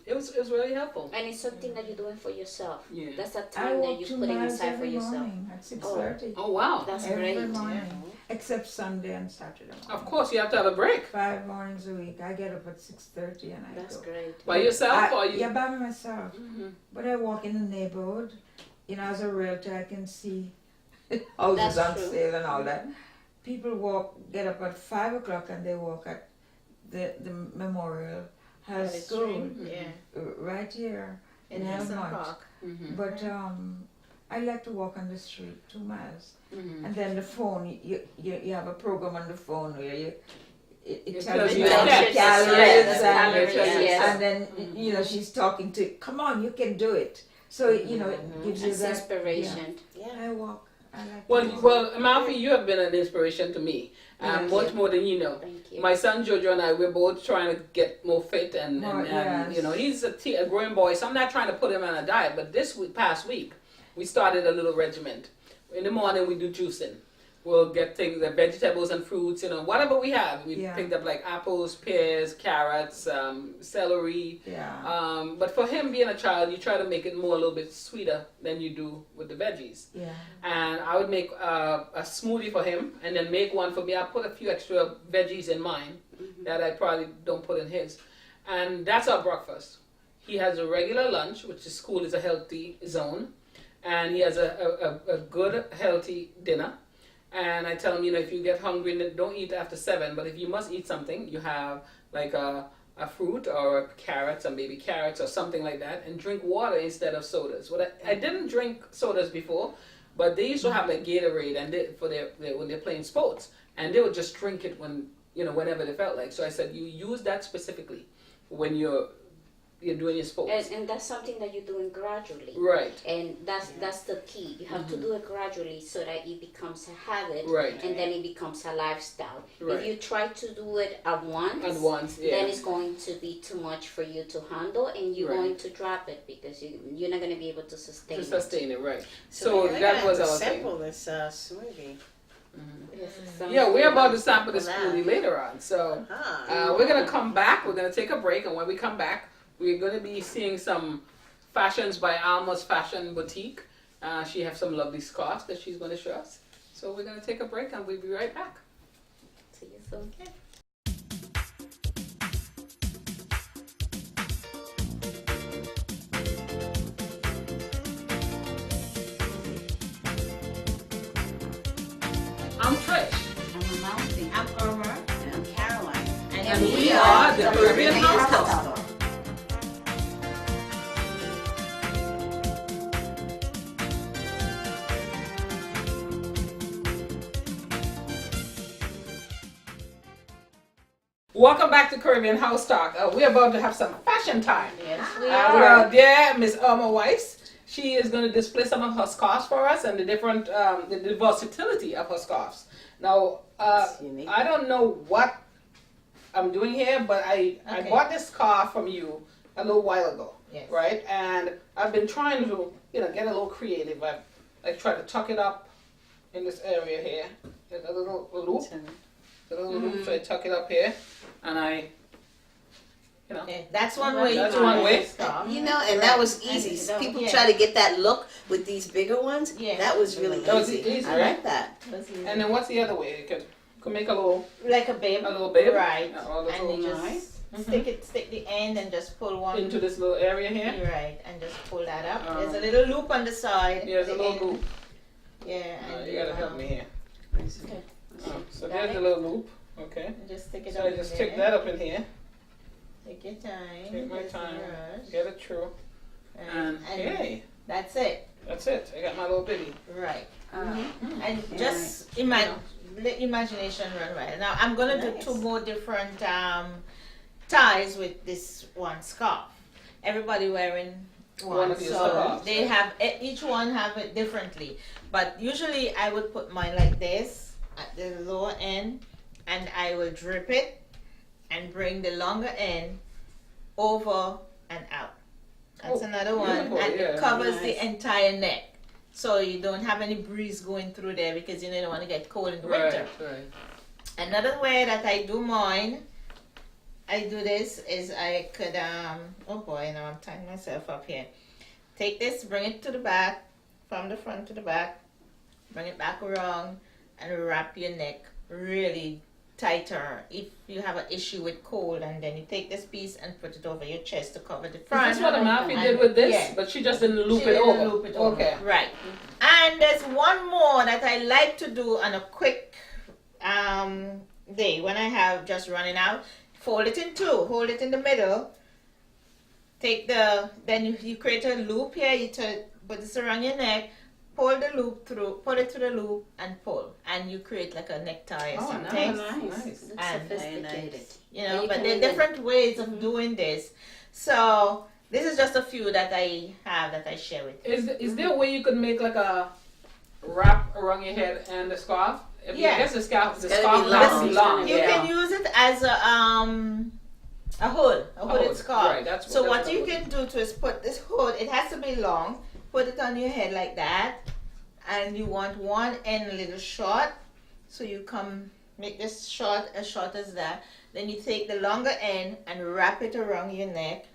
S1: it was really helpful.
S4: And it's something that you're doing for yourself.
S1: Yeah.
S4: That's a
S2: I
S4: time that
S2: walk
S4: you're
S2: 2
S4: putting
S2: miles
S4: aside for
S2: every
S4: yourself.
S2: morning at 6:30.
S1: Oh wow!
S4: That's
S2: Every
S4: great.
S2: morning, except Sunday and Saturday morning.
S1: Of course, you have to have a break
S2: 5 mornings a week. I get up at 6:30 and I
S4: That's
S2: go.
S4: great.
S1: by yourself, or you?
S2: Yeah, by myself.
S1: Mhm.
S2: But I walk in the neighborhood. As a realtor, I can see houses
S4: That's
S2: on
S4: true.
S2: sale and all that. People get up at 5 o'clock and they walk at the Memorial High School
S3: Yeah.
S2: right here
S3: In
S2: in
S3: Hudson
S2: Elmont.
S3: Park.
S1: Mhm.
S2: But I like to walk on the street 2 miles.
S1: Mhm.
S2: And then the phone, you have a program on the phone where it
S1: It
S2: tells
S1: tells
S2: you
S1: you
S2: all the
S1: steps.
S2: calories
S4: Yes,
S2: and,
S4: calories, yes.
S2: and then she's talking to, come on, you can do it. So it gives you
S4: It's
S2: that
S4: inspiration.
S5: Yeah.
S2: I walk. I like
S1: Well,
S2: to walk.
S1: well, Amalfi, you have been an inspiration to me,
S2: Thank
S1: much
S2: you.
S1: more than you know.
S4: Thank you.
S1: My son Jojo and I, we're both trying to get more fit, and
S2: Yes.
S1: he's a growing boy, so I'm not trying to put him on a diet. But past week, we started a little regiment. In the morning, we do juicing. We'll get things, the vegetables and fruits, whatever we have. We
S2: Yeah.
S1: picked up like apples, pears, carrots, celery.
S2: Yeah.
S1: But for him being a child, you try to make it a little bit sweeter than you do with the veggies.
S2: Yeah.
S1: And I would make a smoothie for him, and then make one for me. I put a few extra veggies in mine that I probably don't put in his, and that's our breakfast. He has a regular lunch, which the school is a healthy zone, and he has a good healthy dinner. And I tell him, if you get hungry, don't eat after 7. But if you must eat something, you have like a fruit or carrots, or maybe carrots or something like that, and drink water instead of sodas. I didn't drink sodas before, but they used to have like Gatorade and when they're playing sports, and they would just drink it whenever they felt like. So I said, you use that specifically when you're doing your sports.
S4: And that's something that you're doing gradually.
S1: Right.
S4: And that's the key. You have to do it gradually so that it becomes a habit.
S1: Right.
S4: And then it becomes a lifestyle.
S1: Right.
S4: If you try to do it at once,
S1: Yeah.
S4: then it's going to be too much for you to handle, and you're
S1: Right.
S4: going to drop it because you're not going to be able to sustain
S1: To
S4: it.
S1: sustain it, right.
S5: So
S1: So
S5: we're
S1: that
S5: gonna
S1: was
S5: have to
S1: our thing.
S5: sample this smoothie.
S1: Yeah, we're about to sample the
S5: Wow.
S1: smoothie later on. So
S5: Huh.
S1: we're going to come back. We're going to take a break. And when we come back, we're going to be seeing some fashions by Alma's Fashion Boutique. She has some lovely scarves that she's going to show us. So we're going to take a break and we'll be right back.
S4: See you soon.
S1: I'm Trish.
S4: I'm a mountain.
S3: I'm Irma.
S5: And I'm Caroline.
S1: And we are the Caribbean House Talk. Welcome back to Caribbean House Talk. We're about to have some fashion time.
S3: Yes, we
S1: With
S3: are.
S1: our dear Miss Irma Weiss. She is going to display some of her scarves for us and the different, the versatility of her scarves. Now,
S5: It's unique.
S1: I don't know what I'm doing here, but I
S3: Okay.
S1: bought this scarf from you a little while ago,
S3: Yes.
S1: right? And I've been trying to, get a little creative. I tried to tuck it up in this area here. There's a little loop. So I tuck it up here, and
S3: Yeah, that's one way.
S1: That's
S3: you can
S1: one
S3: use
S1: way.
S3: the scarf.
S5: You know, and that was
S3: Right.
S5: easy.
S3: And,
S5: People
S3: yeah.
S5: try to get that look with these bigger ones.
S3: Yeah.
S5: That was really
S1: That was
S5: easy.
S1: easy,
S5: I
S1: right?
S5: like that.
S3: That's easy.
S1: and then what's the other way? You could make a little
S3: like a babe.
S1: bib,
S3: Right.
S1: a
S3: And
S1: little
S3: you just
S1: nice.
S3: stick the end and just pull one.
S1: into this little area here.
S3: Right, and just pull that up.
S1: Um,
S3: There's a little loop on the side.
S1: There's a
S3: the
S1: little
S3: end.
S1: loop.
S3: Yeah, and
S1: You gotta help me here.
S3: Okay.
S1: So
S3: Got
S1: there's
S3: it?
S1: a little loop. Okay.
S3: And just stick it
S1: So
S3: up
S1: I
S3: in
S1: just
S3: there.
S1: stick that up in here.
S3: Take your time.
S1: Take my
S3: There's no
S1: time.
S3: rush.
S1: Get it true. And hey,
S3: that's it.
S1: that's it. I got my little bitty.
S3: Right.
S4: Mm-hmm.
S3: And just let imagination run right. Now I'm gonna do
S5: Nice.
S3: 2 more different ties with this one scarf. Everybody wearing
S1: One of your
S3: so
S1: scarves,
S3: they have each one have it differently. But usually I would put mine like this at the lower end, and I will drip it and bring the longer end over and out. That's
S1: Oh,
S3: another one,
S1: beautiful,
S3: and
S1: yeah.
S3: it covers
S5: Nice.
S3: the entire neck. So you don't have any breeze going through there because you don't want to get cold in the winter.
S1: Right.
S3: Another way that I do mine, I do this is I could oh boy, now I'm tying myself up here. Take this, bring it to the back, from the front to the back, bring it back around, and wrap your neck really tighter if you have an issue with cold, and then you take this piece and put it over your chest to cover the front.
S1: Is this what Amalfi
S3: And-
S1: did with this?
S3: yeah.
S1: But she just didn't loop
S3: She
S1: it
S3: didn't
S1: over.
S3: loop it over.
S1: Okay.
S3: Right. And there's one more that I like to do on a quick day when I have just running out. Fold it in 2. Hold it in the middle. Then you create a loop here. You put this around your neck. Pull the loop through. Pull it through the loop and pull, and you create like a necktie or
S1: Oh,
S3: something.
S1: nice.
S4: That's
S3: And-
S4: sophisticated.
S3: You
S4: And
S3: know,
S4: you
S3: but
S4: can
S3: there are
S4: even-
S3: different ways of doing this. So this is just a few that I have that I share with you.
S1: Is there a way you could make like a wrap around your head and the scarf? I
S3: Yeah.
S1: guess the scarf
S5: It's gotta be
S1: has to
S5: long.
S1: be long.
S3: You can use it as a hood, a hooded
S1: hood,
S3: scarf.
S1: right, that's
S3: So
S1: what
S3: what
S1: I'm
S3: you
S1: looking
S3: can do to is put this hood. It has to be long. Put it on your head like that, and you want one end a little short. So you make this short as that. Then you take the longer end and wrap it around your neck,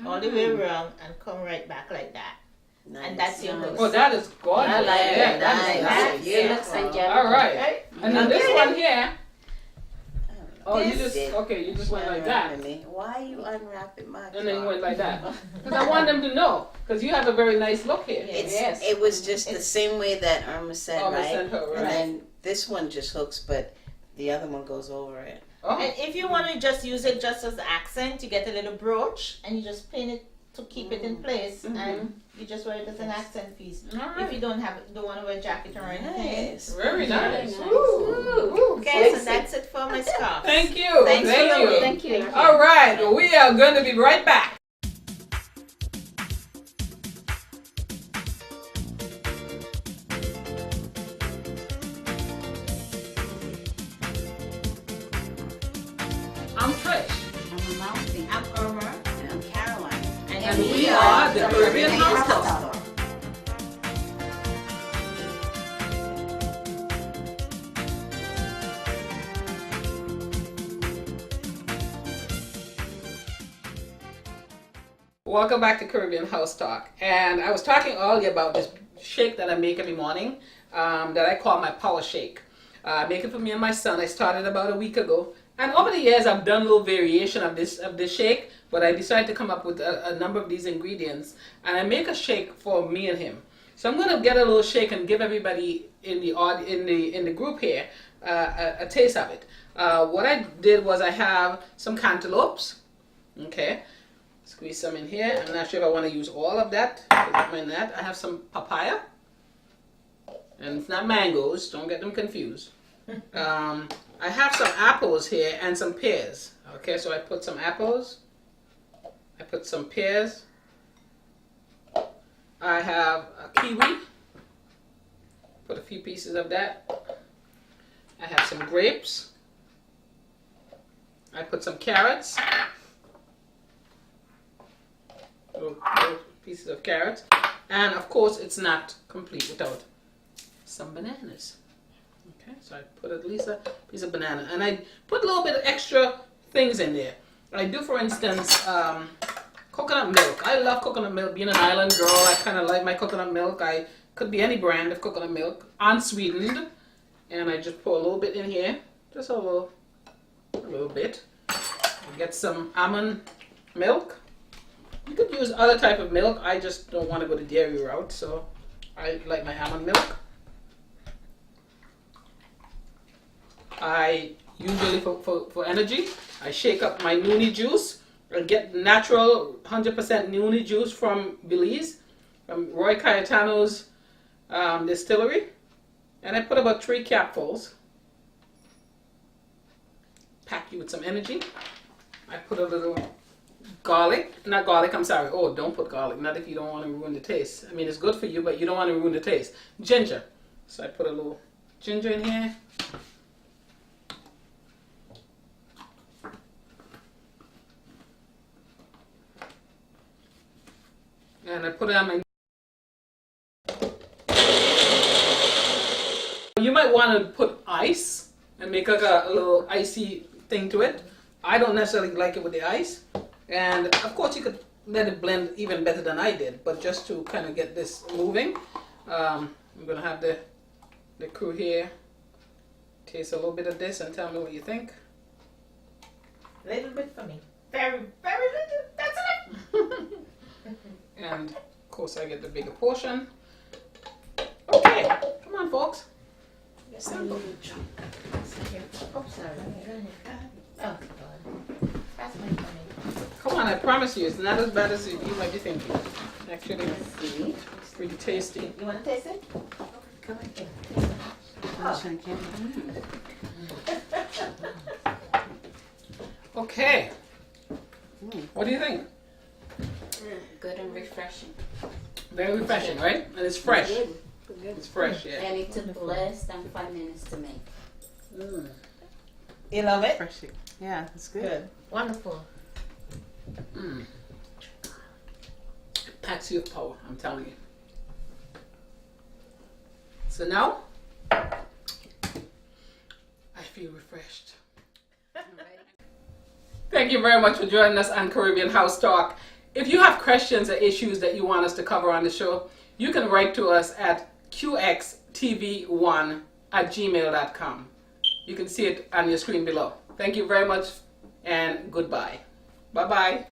S3: all the way around, and come right back like that.
S5: Nice.
S3: And that's your hood.
S1: Oh, that is gorgeous.
S4: I like
S1: yeah,
S4: it.
S1: that is
S5: Nice.
S1: nice.
S4: It looks angelic.
S1: All right.
S3: Right?
S1: And then this
S3: Okay.
S1: one here. Oh, you
S3: This
S1: just
S5: did.
S1: you just went like that,
S5: Unwrapping me. Why are you unwrapping my
S1: and then you
S5: cloth?
S1: went like that. Because I want them to know, because you have a very nice look here.
S5: It's, It was just the same way that Irma said,
S1: Irma
S5: right?
S1: said her, right.
S5: And then this one just hooks, but the other one goes over it.
S1: Oh,
S3: And if you want to just use it just as accent, you get a little brooch and you just pin it to keep it in place, and you just wear it as an accent piece.
S1: all
S3: If
S1: right.
S3: you don't want to wear a jacket or anything.
S5: Nice.
S1: Very nice.
S4: nice.
S1: Woo.
S3: Okay, so that's it for my scarf.
S1: Thank you.
S3: Thanks for
S1: Thank you.
S3: looking.
S4: Thank you.
S1: All right, we are going to be right back. I'm Trish,
S4: I'm Amalfi.
S3: I'm Irma,
S5: And I'm Caroline.
S1: and we are the Caribbean House Talk. Welcome back to Caribbean House Talk. And I was talking earlier about this shake that I make every morning that I call my power shake. I make it for me and my son. I started about a week ago. And over the years, I've done a little variation of this shake, but I decided to come up with a number of these ingredients. And I make a shake for me and him. So I'm going to get a little shake and give everybody in the group here a taste of it. What I did was I have some cantaloupes. Okay. Squeeze some in here. I'm not sure if I want to use all of that. I have some papaya. And it's not mangoes. Don't get them confused. I have some apples here and some pears. Okay, so I put some apples. I put some pears. I have a kiwi. Put a few pieces of that. I have some grapes. I put some carrots. Little pieces of carrots. And of course, it's not complete without some bananas. Okay, so I put at least a piece of banana. And I put a little bit of extra things in there. I do, for instance, coconut milk. I love coconut milk. Being an island girl, I kind of like my coconut milk. I could be any brand of coconut milk, unsweetened. And I just pour a little bit in here. Just a little bit. Get some almond milk. You could use other type of milk. I just don't want to go the dairy route, so I like my almond milk. I usually, for energy, I shake up my noonie juice. get natural 100% Nuni juice from Belize, from Roy Cayetano's distillery. And I put about 3 capfuls. Pack you with some energy. I put a little garlic, not garlic, I'm sorry. Oh, don't put garlic, not if you don't want to ruin the taste. I mean, it's good for you, but you don't want to ruin the taste. Ginger. So I put a little ginger in here. And I put it on my... You might want to put ice and make like a little icy thing to it. I don't necessarily like it with the ice. And of course you could let it blend even better than I did, but just to kind of get this moving, I'm going to have the crew here taste a little bit of this and tell me what you think.
S3: Little bit for me. Very, very little. That's it.
S1: And of course I get the bigger portion. Okay, come on folks. Simple.
S3: Oh, sorry. Oh, God. That's my funny.
S1: Come on, I promise you, it's not as bad as you might be thinking. Actually, it's pretty tasty.
S3: You want to taste it?
S5: Come on.
S1: Okay. What do you think?
S4: Good and refreshing.
S1: Very refreshing, right? And it's fresh.
S4: Good.
S1: It's fresh, yeah.
S4: And it took less than 5 minutes to make.
S3: You love it?
S6: Refreshing. Yeah, it's good.
S3: Good. Wonderful.
S1: Mm. It packs you with power, I'm telling you. So now, I feel refreshed. Thank you very much for joining us on Caribbean House Talk. If you have questions or issues that you want us to cover on the show, you can write to us at qxtv1@gmail.com. You can see it on your screen below. Thank you very much and goodbye. Bye-bye.